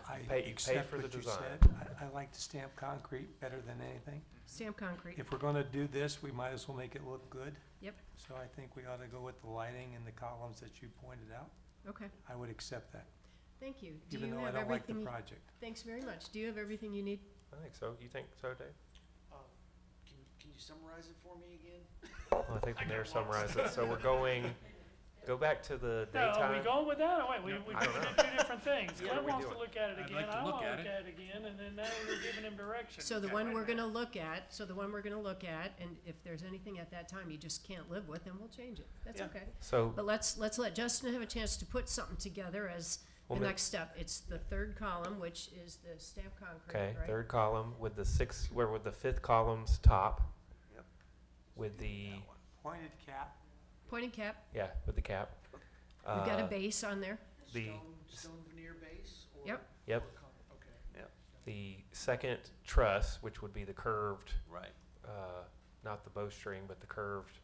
[SPEAKER 10] I
[SPEAKER 14] You paid
[SPEAKER 10] accept
[SPEAKER 14] for the
[SPEAKER 10] what you
[SPEAKER 14] design.
[SPEAKER 10] said. I like to stamp concrete better than anything.
[SPEAKER 1] Stamp concrete.
[SPEAKER 10] If we're gonna do this, we might as well make it look good.
[SPEAKER 1] Yep.
[SPEAKER 10] So I think we ought to go with the lighting and the columns that you pointed out.
[SPEAKER 1] Okay,
[SPEAKER 10] I would accept that,
[SPEAKER 1] thank you. Do
[SPEAKER 10] even
[SPEAKER 1] you
[SPEAKER 10] though I
[SPEAKER 1] have
[SPEAKER 10] don't like the
[SPEAKER 1] everything?
[SPEAKER 10] project.
[SPEAKER 1] Thanks very much. Do you have everything you need?
[SPEAKER 14] I think so. You think so, Dave?
[SPEAKER 11] Can you summarize it for me again?
[SPEAKER 14] Well, I think the mayor summarized it. So we're going, go back to the
[SPEAKER 7] No, are we
[SPEAKER 14] daytime.
[SPEAKER 7] going with that? Oh, wait, we
[SPEAKER 14] I don't
[SPEAKER 7] did
[SPEAKER 14] know.
[SPEAKER 7] 2 different things.
[SPEAKER 14] What are
[SPEAKER 7] Glenn
[SPEAKER 14] we
[SPEAKER 7] wants to
[SPEAKER 14] doing?
[SPEAKER 7] look at it
[SPEAKER 13] I'd
[SPEAKER 7] again,
[SPEAKER 13] like to
[SPEAKER 7] I
[SPEAKER 13] look
[SPEAKER 7] wanna
[SPEAKER 13] at
[SPEAKER 7] look
[SPEAKER 13] it.
[SPEAKER 7] at it again, and then now we're giving him direction.
[SPEAKER 1] So the
[SPEAKER 7] Okay,
[SPEAKER 1] one
[SPEAKER 7] wait a
[SPEAKER 1] we're
[SPEAKER 7] minute.
[SPEAKER 1] gonna look at, and if there's anything at that time you just can't live with, then we'll change it. That's
[SPEAKER 7] Yeah.
[SPEAKER 1] okay.
[SPEAKER 14] So,
[SPEAKER 1] But let's let Justin have a chance to put something together as the
[SPEAKER 14] Well, ma-
[SPEAKER 1] next step. It's the third column, which is the stamped concrete,
[SPEAKER 14] okay,
[SPEAKER 1] right?
[SPEAKER 14] third column with the with the fifth column's top.
[SPEAKER 16] Yep.
[SPEAKER 14] With the,
[SPEAKER 10] Pointed cap,
[SPEAKER 1] Pointed cap.
[SPEAKER 14] yeah, with the cap.
[SPEAKER 1] We've got a
[SPEAKER 14] Uh,
[SPEAKER 1] base on there.
[SPEAKER 14] The,
[SPEAKER 11] Stone veneer base or?
[SPEAKER 1] Yep.
[SPEAKER 14] Yep.
[SPEAKER 11] Okay.
[SPEAKER 14] the second truss, which would be the curved,
[SPEAKER 6] Right.
[SPEAKER 14] not the bowstring, but the curved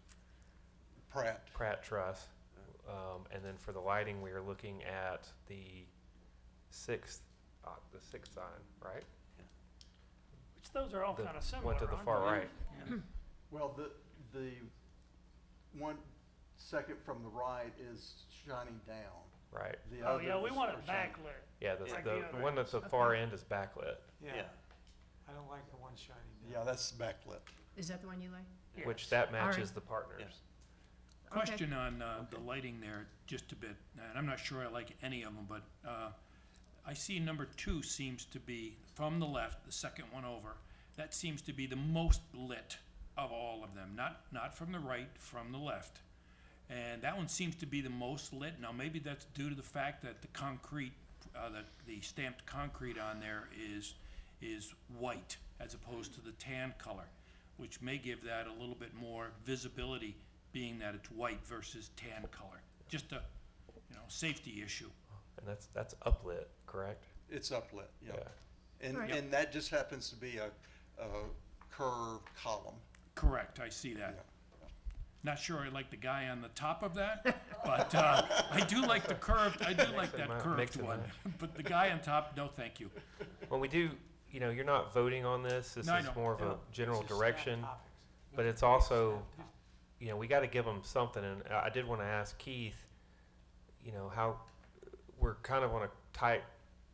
[SPEAKER 16] Pratt.
[SPEAKER 14] truss. And then for the lighting, we are looking at the sixth sign, right?
[SPEAKER 7] Which those are all
[SPEAKER 14] The
[SPEAKER 7] kind of similar,
[SPEAKER 14] one to the
[SPEAKER 7] aren't
[SPEAKER 14] far
[SPEAKER 7] they?
[SPEAKER 14] right.
[SPEAKER 7] Yeah.
[SPEAKER 16] Well, the one second from the right is shining down.
[SPEAKER 14] Right.
[SPEAKER 16] The
[SPEAKER 7] Oh, yeah, we
[SPEAKER 16] others
[SPEAKER 7] want
[SPEAKER 16] are
[SPEAKER 7] it
[SPEAKER 16] shining-
[SPEAKER 7] backlit.
[SPEAKER 14] Yeah,
[SPEAKER 7] Like
[SPEAKER 14] the
[SPEAKER 7] the
[SPEAKER 14] one at the
[SPEAKER 7] others.
[SPEAKER 14] far end is backlit,
[SPEAKER 6] Yeah.
[SPEAKER 10] I don't like the one shining down.
[SPEAKER 16] Yeah, that's backlit.
[SPEAKER 1] Is that the one you like?
[SPEAKER 7] Yes.
[SPEAKER 14] which that
[SPEAKER 1] All right.
[SPEAKER 14] matches the partners.
[SPEAKER 13] Question on the lighting there, just a bit, and I'm not sure I like any of them, but I see number 2 seems to be, from the left, the second one over, that seems to be the most lit of all of them, not from the right, from the left. And that one seems to be the most lit. Now, maybe that's due to the fact that the concrete, the stamped concrete on there is white as opposed to the tan color, which may give that a little bit more visibility, being that it's white versus tan color. Just a, safety issue.
[SPEAKER 14] And that's uplit, correct?
[SPEAKER 16] It's uplit, yeah. And,
[SPEAKER 1] Right.
[SPEAKER 16] and that just happens to be a curved column.
[SPEAKER 13] Correct, I see that.
[SPEAKER 16] Yeah.
[SPEAKER 13] Not sure I like the guy on the top of that, but I do like the curved, I do like that
[SPEAKER 14] Mix
[SPEAKER 13] curved
[SPEAKER 14] and
[SPEAKER 13] one.
[SPEAKER 14] match.
[SPEAKER 13] But the guy on top, no, thank you.
[SPEAKER 14] Well, we do, you're not voting on this. This
[SPEAKER 13] No, I
[SPEAKER 14] is
[SPEAKER 13] know.
[SPEAKER 14] more of a
[SPEAKER 10] No,
[SPEAKER 14] general
[SPEAKER 10] it's just
[SPEAKER 14] direction.
[SPEAKER 10] staff topics.
[SPEAKER 14] But it's also, we got to give them something. And I did want to ask Keith, how we're kind of on a tight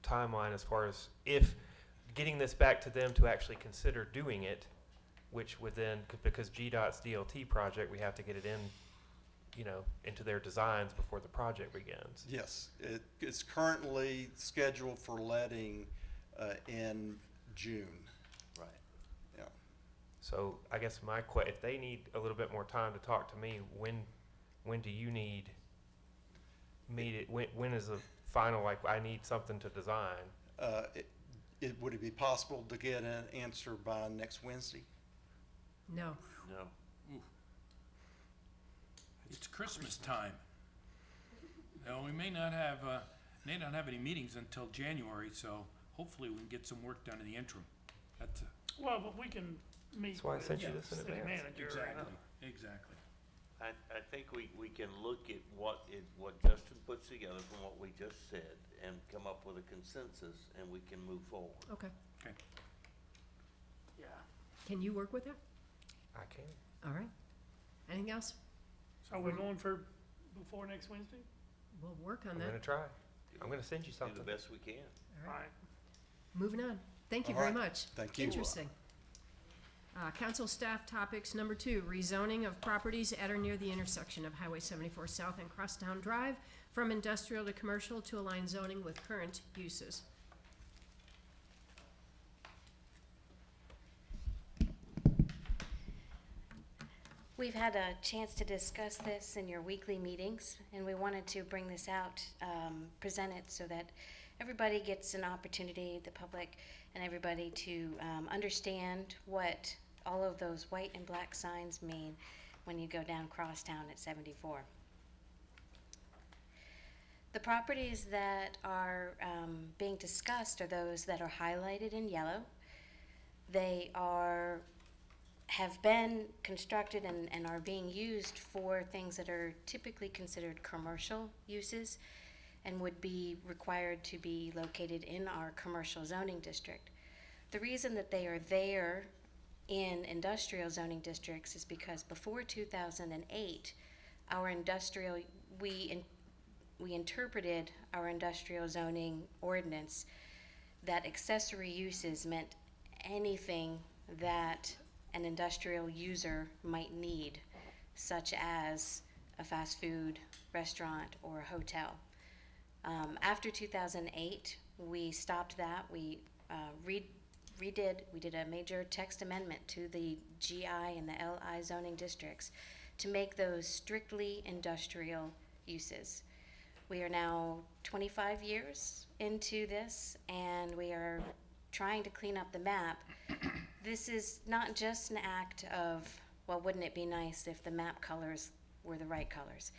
[SPEAKER 14] timeline as far as if getting this back to them to actually consider doing it, which would then, because GDOT's DLT project, we have to get it in, into their designs before the project begins.
[SPEAKER 16] Yes, it's currently scheduled for letting in June.
[SPEAKER 6] Right.
[SPEAKER 16] Yeah.
[SPEAKER 14] So I guess if they need a little bit more time to talk to me, when do you need me to, when is the final, I need something to design?
[SPEAKER 16] Would it be possible to get an answer by next Wednesday?
[SPEAKER 1] No.
[SPEAKER 6] No.
[SPEAKER 13] It's Christmas time. Now, we may not have any meetings until January, so hopefully we can get some work done in the interim. That's,
[SPEAKER 7] Well, but we can meet
[SPEAKER 14] That's why I
[SPEAKER 7] with
[SPEAKER 14] sent you
[SPEAKER 7] the
[SPEAKER 14] this in
[SPEAKER 7] city
[SPEAKER 14] advance.
[SPEAKER 7] manager.
[SPEAKER 13] exactly.
[SPEAKER 6] I think we can look at what Justin puts together from what we just said and come up with a consensus, and we can move forward.
[SPEAKER 1] Okay.
[SPEAKER 13] Okay.
[SPEAKER 7] Yeah.
[SPEAKER 1] Can you work with that?
[SPEAKER 14] I can.
[SPEAKER 1] All right. Anything else?
[SPEAKER 7] So we're going for before next Wednesday?
[SPEAKER 1] We'll work on
[SPEAKER 14] I'm
[SPEAKER 1] that.
[SPEAKER 14] gonna try. I'm gonna send you
[SPEAKER 6] Do
[SPEAKER 14] something.
[SPEAKER 6] the best we can.
[SPEAKER 1] All
[SPEAKER 7] All
[SPEAKER 1] right.
[SPEAKER 7] right.
[SPEAKER 1] Moving on. Thank you
[SPEAKER 16] All
[SPEAKER 1] very
[SPEAKER 16] right.
[SPEAKER 1] much.
[SPEAKER 16] Thank you.
[SPEAKER 1] Interesting. Council staff topics, number 2, rezoning of properties at or near the intersection of Highway 74 South and Crosstown Drive from industrial to commercial to align zoning with current uses.
[SPEAKER 17] We've had a chance to discuss this in your weekly meetings, and we wanted to bring this out, present it so that everybody gets an opportunity, the public and everybody, to understand what all of those white and black signs mean when you go down Crosstown at 74. The properties that are being discussed are those that are highlighted in yellow. They have been constructed and are being used for things that are typically considered commercial uses and would be required to be located in our commercial zoning district. The reason that they are there in industrial zoning districts is because before 2008, our industrial, we interpreted our industrial zoning ordinance that accessory uses meant anything that an industrial user might need, such as a fast food restaurant or a hotel. After 2008, we stopped that. We we did a major text amendment to the GI and the LI zoning districts to make those strictly industrial uses. We are now 25 years into this, and we are trying to clean up the map. This is not just an act of, well, wouldn't it be nice if the map colors were the right colors?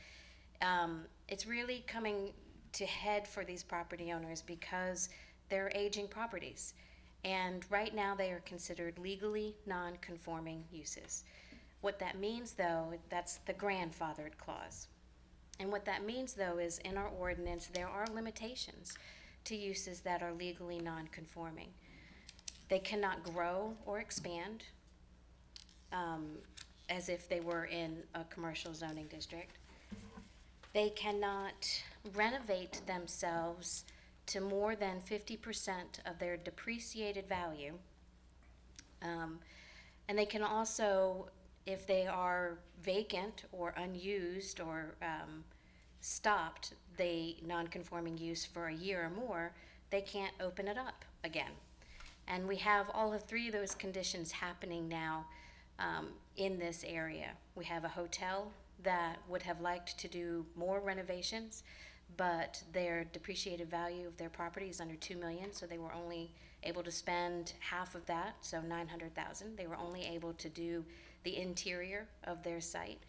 [SPEAKER 17] It's really coming to head for these property owners because they're aging properties. And right now, they are considered legally non-conforming uses. What that means, though, that's the grandfathered clause. And what that means, though, is in our ordinance, there are limitations to uses that are legally non-conforming. They cannot grow or expand as if they were in a commercial zoning district. They cannot renovate themselves to more than 50% of their depreciated value. And they can also, if they are vacant or unused or stopped the non-conforming use for a year or more, they can't open it up again. And we have all of three of those conditions happening now in this area. We have a hotel that would have liked to do more renovations, but their depreciated value of their property is under $2 million, so they were only able to spend half of that, so $900,000. They were only able to do the interior of their site,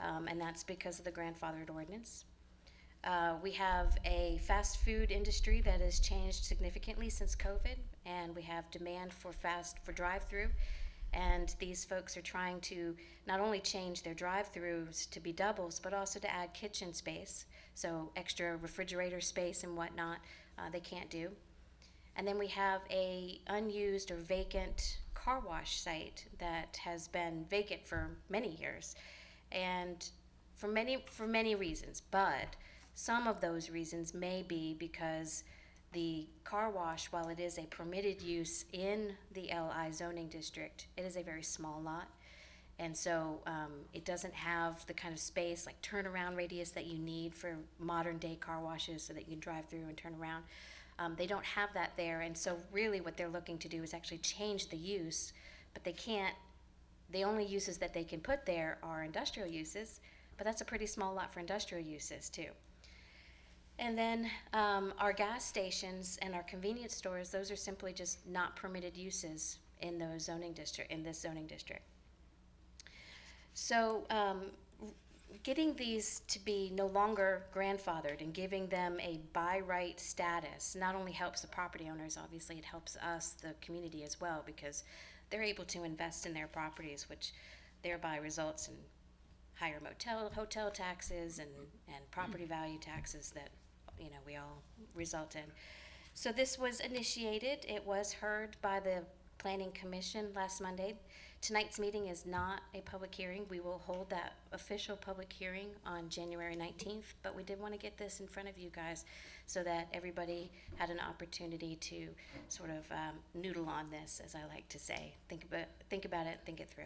[SPEAKER 17] and that's because of the grandfathered ordinance. We have a fast food industry that has changed significantly since COVID, and we have demand for drive-through. And these folks are trying to not only change their drive-throughs to be doubles, but also to add kitchen space, so extra refrigerator space and whatnot they can't do. And then we have a unused or vacant car wash site that has been vacant for many years, and for many reasons. But some of those reasons may be because the car wash, while it is a permitted use in the LI zoning district, it is a very small lot. And so it doesn't have the kind of space, like turnaround radius that you need for modern day car washes so that you can drive through and turn around. They don't have that there. And so really what they're looking to do is actually change the use, but they can't. The only uses that they can put there are industrial uses, but that's a pretty small lot for industrial uses too. And then our gas stations and our convenience stores, those are simply just not permitted uses in those zoning district, in this zoning district. So getting these to be no longer grandfathered and giving them a by right status not only helps the property owners, obviously it helps us, the community, as well, because they're able to invest in their properties, which thereby results in higher hotel taxes and property value taxes that we all result in. So this was initiated. It was heard by the Planning Commission last Monday. Tonight's meeting is not a public hearing. We will hold that official public hearing on January 19th, but we did want to get this in front of you guys so that everybody had an opportunity to sort of noodle on this, as I like to say. Think about it, think it through.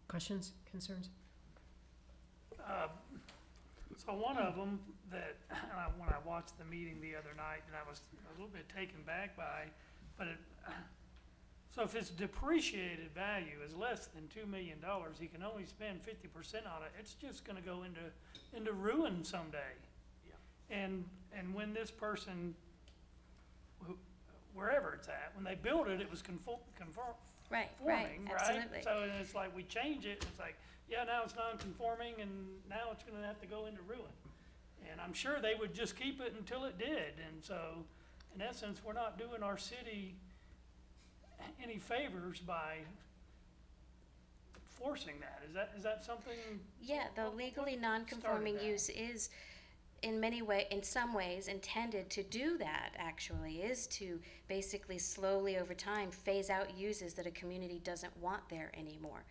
[SPEAKER 1] Questions, concerns?
[SPEAKER 7] So one of them that, when I watched the meeting the other night, and I was a little bit taken back by, but so if its depreciated value is less than $2 million, he can only spend 50% on it. It's just going to go into ruin someday. Yeah. And when this person, wherever it's at, when they built it, it was
[SPEAKER 17] Right,
[SPEAKER 7] conforming, right?
[SPEAKER 17] absolutely.
[SPEAKER 7] So it's like we change it, and it's like, yeah, now it's non-conforming, and now it's gonna have to go into ruin. And I'm sure they would just keep it until it did, and so, in essence, we're not doing our city any favors by forcing that. Is that something?
[SPEAKER 17] Yeah, the legally non-conforming use is in some ways intended to do that, actually, is to basically slowly over time phase out uses that a community doesn't want there anymore.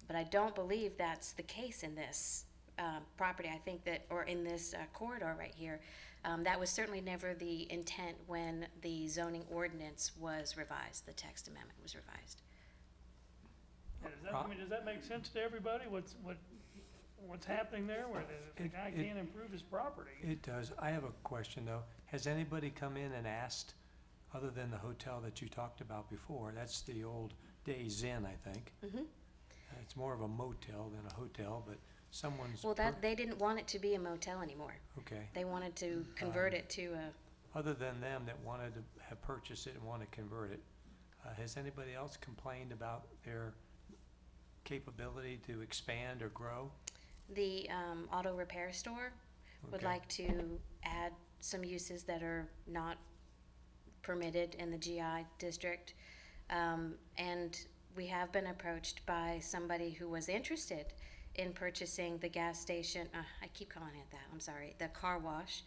[SPEAKER 17] But I don't believe that's the case in this property. I think that, or in this corridor right here, that was certainly never the intent when the zoning ordinance was revised, the text amendment was revised.
[SPEAKER 7] Yeah, does that make sense to everybody? What's happening there, where the guy can't improve his property?
[SPEAKER 10] It does. I have a question, though. Has anybody come in and asked, other than the hotel that you talked about before? That's the old Days Inn, I think.
[SPEAKER 17] Mm-hmm.
[SPEAKER 10] It's more of a motel than a hotel, but someone's...
[SPEAKER 17] Well, they didn't want it to be a motel anymore.
[SPEAKER 10] Okay.
[SPEAKER 17] They wanted to convert it to a...
[SPEAKER 10] Other than them that wanted to have purchased it and want to convert it, has anybody else complained about their capability to expand or grow?
[SPEAKER 17] The auto repair store would
[SPEAKER 10] Okay.
[SPEAKER 17] like to add some uses that are not permitted in the GI district. And we have been approached by somebody who was interested in purchasing the gas station, I keep calling it that, I'm sorry, the car wash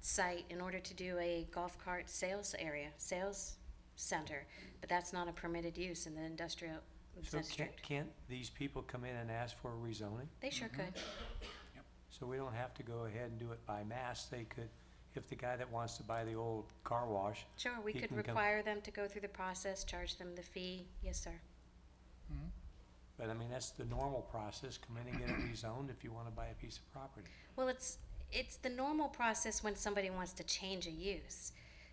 [SPEAKER 17] site in order to do a golf cart sales center, but that's not a permitted use in the industrial
[SPEAKER 10] So
[SPEAKER 17] district.
[SPEAKER 10] can't these people come in and ask for a rezoning?
[SPEAKER 17] They sure could.
[SPEAKER 10] So we don't have to go ahead and do it by mass. They could, if the guy that wants to buy the old car wash.
[SPEAKER 17] Sure, we
[SPEAKER 10] he
[SPEAKER 17] could
[SPEAKER 10] can come-
[SPEAKER 17] require them to go through the process, charge them the fee, yes, sir.
[SPEAKER 10] But I mean, that's the normal process. Come in and get it rezoned if you want to buy a piece of property.
[SPEAKER 17] Well, it's the normal process when somebody wants to change a use,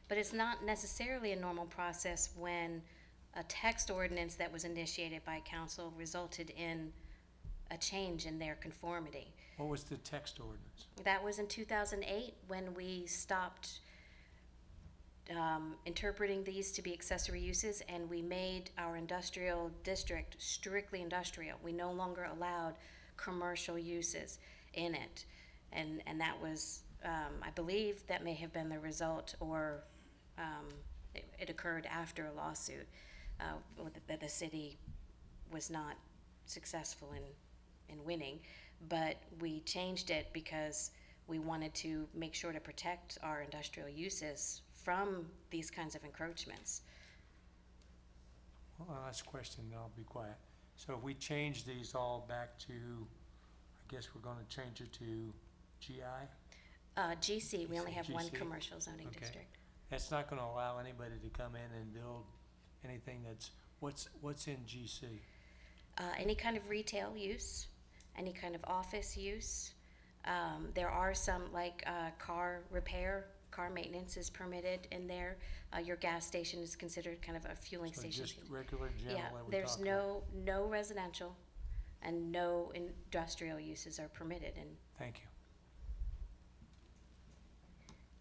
[SPEAKER 17] but it's not necessarily a normal process when a text ordinance that was initiated by council resulted in a change in their conformity.
[SPEAKER 10] What was the text ordinance?
[SPEAKER 17] That was in 2008 when we stopped interpreting these to be accessory uses, and we made our industrial district strictly industrial. We no longer allowed commercial uses in it. And that was, I believe that may have been the result, or it occurred after a lawsuit that the city was not successful in winning. But we changed it because we wanted to make sure to protect our industrial uses from these kinds of encroachments.
[SPEAKER 10] Well, last question, then I'll be quiet. So if we change these all back to, I guess we're gonna change it to GI?
[SPEAKER 17] GC, we only have one
[SPEAKER 10] GC?
[SPEAKER 17] commercial zoning
[SPEAKER 10] Okay.
[SPEAKER 17] district.
[SPEAKER 10] That's not gonna allow anybody to come in and build anything that's, what's in GC?
[SPEAKER 17] Any kind of retail use, any kind of office use. There are some, like car repair, car maintenance is permitted in there. Your gas station is considered kind of a fueling
[SPEAKER 10] So
[SPEAKER 17] station.
[SPEAKER 10] just regular general
[SPEAKER 17] Yeah,
[SPEAKER 10] that we
[SPEAKER 17] there's
[SPEAKER 10] talked about?
[SPEAKER 17] no residential and no industrial uses are permitted. And
[SPEAKER 10] Thank you.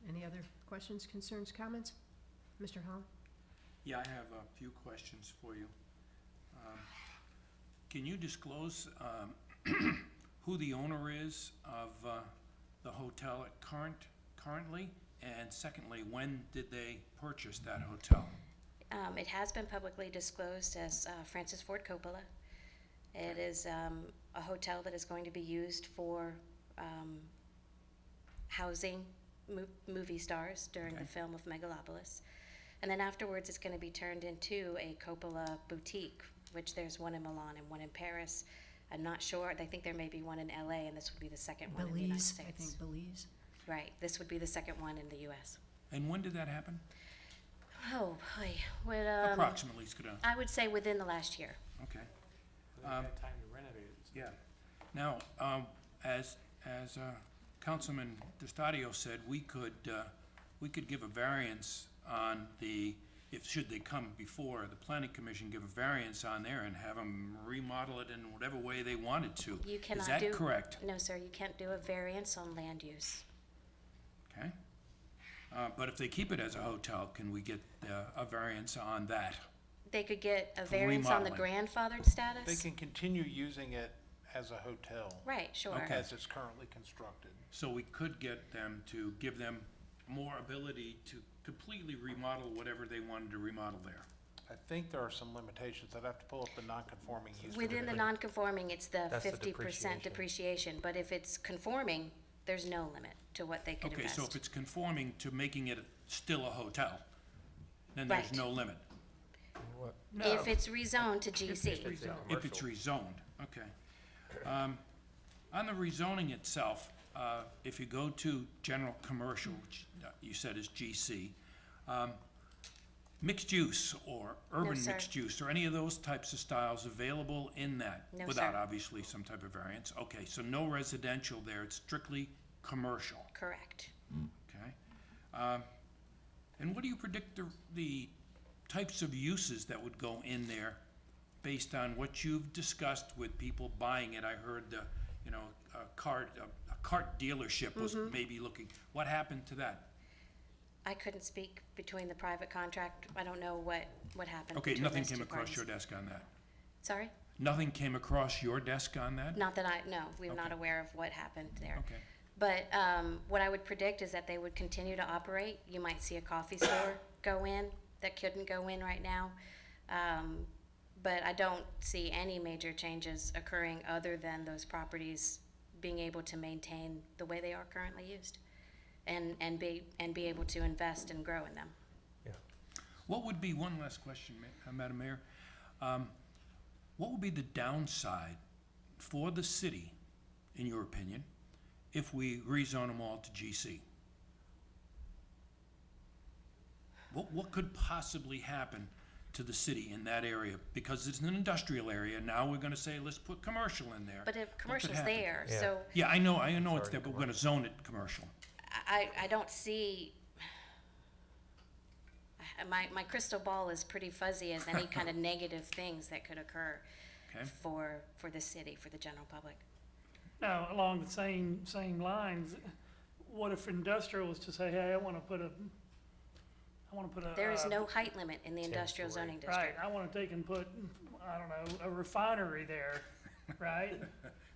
[SPEAKER 1] Any other questions, concerns, comments? Mr. Hall?
[SPEAKER 13] Yeah, I have a few questions for you. Can you disclose who the owner is of the hotel at currently? And secondly, when did they purchase that hotel?
[SPEAKER 17] it has been publicly disclosed as Francis Ford Coppola. It is a hotel that is going to be used for housing movie stars during the film of Megalopolis. And then afterwards, it's going to be turned into a Coppola boutique, which there's one in Milan and one in Paris. I'm not sure. I think there may be one in LA, and this would be the second one in the United
[SPEAKER 1] Belize,
[SPEAKER 17] States.
[SPEAKER 1] I think Belize.
[SPEAKER 17] Right. This would be the second one in the U.S.
[SPEAKER 13] And when did that happen?
[SPEAKER 17] Oh, boy. Would,
[SPEAKER 13] Approximately, it's gonna,
[SPEAKER 17] I would say within the last year.
[SPEAKER 13] okay.
[SPEAKER 10] They had time to renovate it.
[SPEAKER 13] Yeah. Now, as Councilman DiStadio said, we could give a variance on the, should they come before the planning commission, give a variance on there and have them remodel it in whatever way they wanted to.
[SPEAKER 17] You cannot
[SPEAKER 13] Is that
[SPEAKER 17] do.
[SPEAKER 13] correct?
[SPEAKER 17] No, sir, you can't do a variance on land use.
[SPEAKER 13] Okay. But if they keep it as a hotel, can we get a variance on that?
[SPEAKER 17] They could get a
[SPEAKER 13] For
[SPEAKER 17] variance on the
[SPEAKER 13] remodeling.
[SPEAKER 17] grandfathered status?
[SPEAKER 4] They can continue using it as a hotel.
[SPEAKER 17] Right, sure.
[SPEAKER 13] Okay.
[SPEAKER 4] As it's currently constructed.
[SPEAKER 13] So we could get them to give them more ability to completely remodel whatever they wanted to remodel there.
[SPEAKER 4] I think there are some limitations. I'd have to pull up the non-conforming use.
[SPEAKER 17] Within the non-conforming, it's the
[SPEAKER 14] That's the
[SPEAKER 17] 50% depreciation, but if it's conforming, there's no limit to what they could
[SPEAKER 13] Okay,
[SPEAKER 17] invest.
[SPEAKER 13] so if it's conforming to making it still a hotel, then there's
[SPEAKER 17] Right.
[SPEAKER 13] no limit.
[SPEAKER 17] If it's rezoned to GC.
[SPEAKER 13] If it's rezoned, okay. On the rezoning itself, if you go to general commercial, which you said is GC, mixed use or urban
[SPEAKER 17] sir.
[SPEAKER 13] mixed use, or any of those types of styles available in that?
[SPEAKER 17] No,
[SPEAKER 13] Without
[SPEAKER 17] sir.
[SPEAKER 13] obviously some type of variance? Okay, so no residential there, it's strictly commercial,
[SPEAKER 17] Correct.
[SPEAKER 13] okay? And what do you predict the types of uses that would go in there based on what you've discussed with people buying it? I heard, a cart dealership was maybe looking. What happened to that?
[SPEAKER 17] I couldn't speak between the private contract. I don't know what happened.
[SPEAKER 13] Okay,
[SPEAKER 17] between
[SPEAKER 13] nothing
[SPEAKER 17] those
[SPEAKER 13] came
[SPEAKER 17] two
[SPEAKER 13] across
[SPEAKER 17] parties.
[SPEAKER 13] your desk on that?
[SPEAKER 17] Sorry?
[SPEAKER 13] Nothing came across your desk on that?
[SPEAKER 17] Not that no, we're not
[SPEAKER 13] Okay.
[SPEAKER 17] aware of what happened there.
[SPEAKER 13] Okay.
[SPEAKER 17] But what I would predict is that they would continue to operate. You might see a coffee store go in that couldn't go in right now. But I don't see any major changes occurring other than those properties being able to maintain the way they are currently used and be able to invest and grow in them.
[SPEAKER 13] What would be, one last question, Madam Mayor, what would be the downside for the city, in your opinion, if we rezone them all to GC? What could possibly happen to the city in that area? Because it's an industrial area, now we're gonna say, let's put commercial in there.
[SPEAKER 17] But if
[SPEAKER 13] What could
[SPEAKER 17] commercial's
[SPEAKER 13] happen?
[SPEAKER 17] there,
[SPEAKER 14] Yeah.
[SPEAKER 17] so
[SPEAKER 13] Yeah, I know it's there, but we're gonna zone it commercial.
[SPEAKER 17] I don't see, my crystal ball is pretty fuzzy as any kind of negative things that could occur
[SPEAKER 13] Okay.
[SPEAKER 17] for the city, for the general public.
[SPEAKER 7] Now, along the same lines, what if industrial was to say, hey, I wanna put a.
[SPEAKER 17] There is no height limit in the industrial zoning
[SPEAKER 7] Right,
[SPEAKER 17] district.
[SPEAKER 7] I wanna take and put, I don't know, a refinery there, right?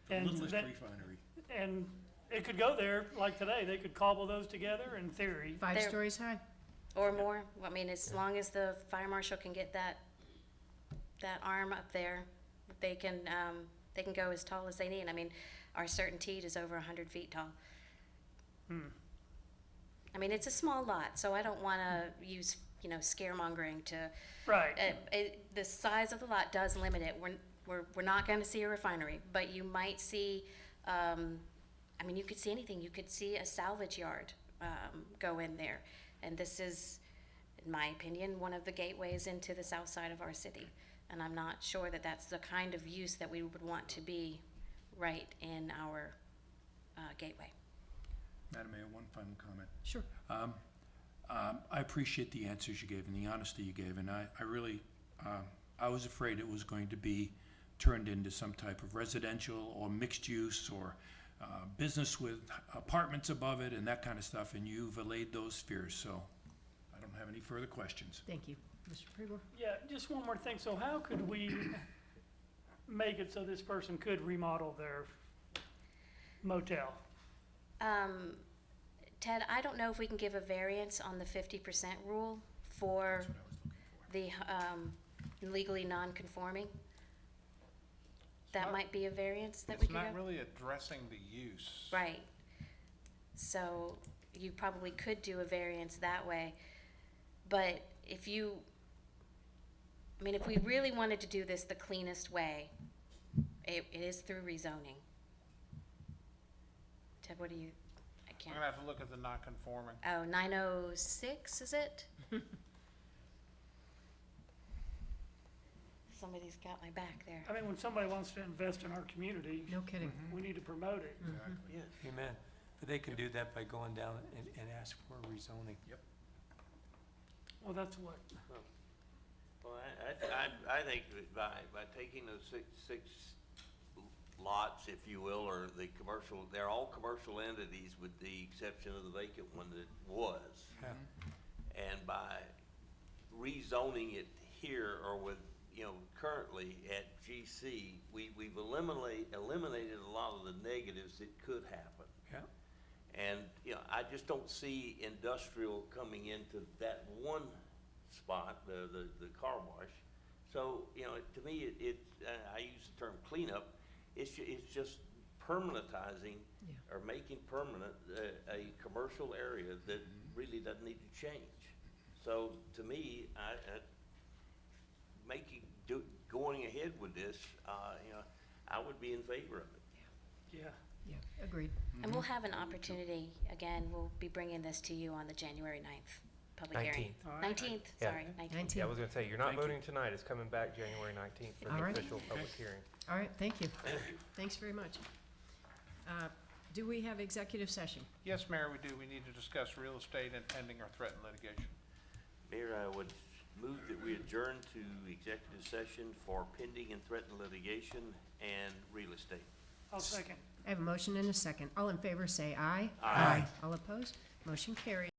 [SPEAKER 13] The
[SPEAKER 7] And
[SPEAKER 13] littlest
[SPEAKER 7] that-
[SPEAKER 13] refinery.
[SPEAKER 7] And it could go there, like today, they could cobble those together in theory.
[SPEAKER 1] 5
[SPEAKER 17] There-
[SPEAKER 1] stories high?
[SPEAKER 17] Or more, I mean, as long as the fire marshal can get that arm up there, they can go as tall as they need. I mean, our certainteed is over 100 feet tall. I mean, it's a small lot, so I don't wanna use, scaremongering to.
[SPEAKER 7] Right.
[SPEAKER 17] The size of the lot does limit it. We're not gonna see a refinery, but you might see, I mean, you could see anything. You could see a salvage yard, go in there. And this is, in my opinion, one of the gateways into the south side of our city. And I'm not sure that that's the kind of use that we would want to be right in our, gateway.
[SPEAKER 13] Madam Mayor, one final comment.
[SPEAKER 1] Sure.
[SPEAKER 13] I appreciate the answers you gave and the honesty you gave, and I really, I was afraid it was going to be turned into some type of residential or mixed use or business with apartments above it and that kind of stuff, and you've allayed those fears, so I don't have any further questions.
[SPEAKER 1] Thank you. Mr. Prigler?
[SPEAKER 7] Yeah, just one more thing. So how could we make it so this person could remodel their motel?
[SPEAKER 17] Ted, I don't know if we can give a variance on the 50% rule for the legally non-conforming. That might be a variance that we
[SPEAKER 4] It's
[SPEAKER 17] could
[SPEAKER 4] not
[SPEAKER 17] have.
[SPEAKER 4] really addressing the use.
[SPEAKER 17] Right. So you probably could do a variance that way. But if we really wanted to do this the cleanest way, it is through rezoning. Ted, what do you, I
[SPEAKER 4] I'm
[SPEAKER 17] can't,
[SPEAKER 4] gonna have to look at the non-conforming.
[SPEAKER 17] oh, 906, is it? Somebody's got my back there.
[SPEAKER 7] I mean, when somebody wants to invest in our community,
[SPEAKER 1] No kidding.
[SPEAKER 7] we need to promote it.
[SPEAKER 6] Yes.
[SPEAKER 10] Amen. But they can do that by going down and ask for rezoning. Yep.
[SPEAKER 7] Well, that's what,
[SPEAKER 6] Well, I think that by taking those six lots, if you will, or the commercial, they're all commercial entities with the exception of the vacant one that was.
[SPEAKER 10] Yeah.
[SPEAKER 6] And by rezoning it here or with, currently at GC, we've eliminated a lot of the negatives that could happen.
[SPEAKER 10] Yeah.
[SPEAKER 6] And, I just don't see industrial coming into that one spot, the car wash. So, to me, I use the term cleanup, it's just permanentizing or making permanent a commercial area that really doesn't need to change. So, to me, going ahead with this, I would be in favor of it.
[SPEAKER 7] yeah.
[SPEAKER 1] Yeah, agreed.
[SPEAKER 17] And we'll have an opportunity, again, we'll be bringing this to you on the January 9th public hearing.
[SPEAKER 14] 19th.
[SPEAKER 7] All right.
[SPEAKER 17] 19th,
[SPEAKER 14] Yeah.
[SPEAKER 17] sorry, 19th.
[SPEAKER 14] Yeah, I was gonna say, you're not
[SPEAKER 13] Thank you.
[SPEAKER 14] voting tonight, it's coming back January 19th for
[SPEAKER 1] All
[SPEAKER 14] the
[SPEAKER 1] right.
[SPEAKER 14] official public hearing.
[SPEAKER 1] All right, thank you. Thanks very much. Do we have executive session?
[SPEAKER 4] Yes, Mayor, we do. We need to discuss real estate and pending or threatened litigation.
[SPEAKER 6] Mayor, I would move that we adjourn to executive session for pending and threatened litigation and real estate.
[SPEAKER 7] I'll second.
[SPEAKER 1] I have a motion and a second. All in favor, say aye.
[SPEAKER 6] Aye.
[SPEAKER 1] All opposed? Motion carries.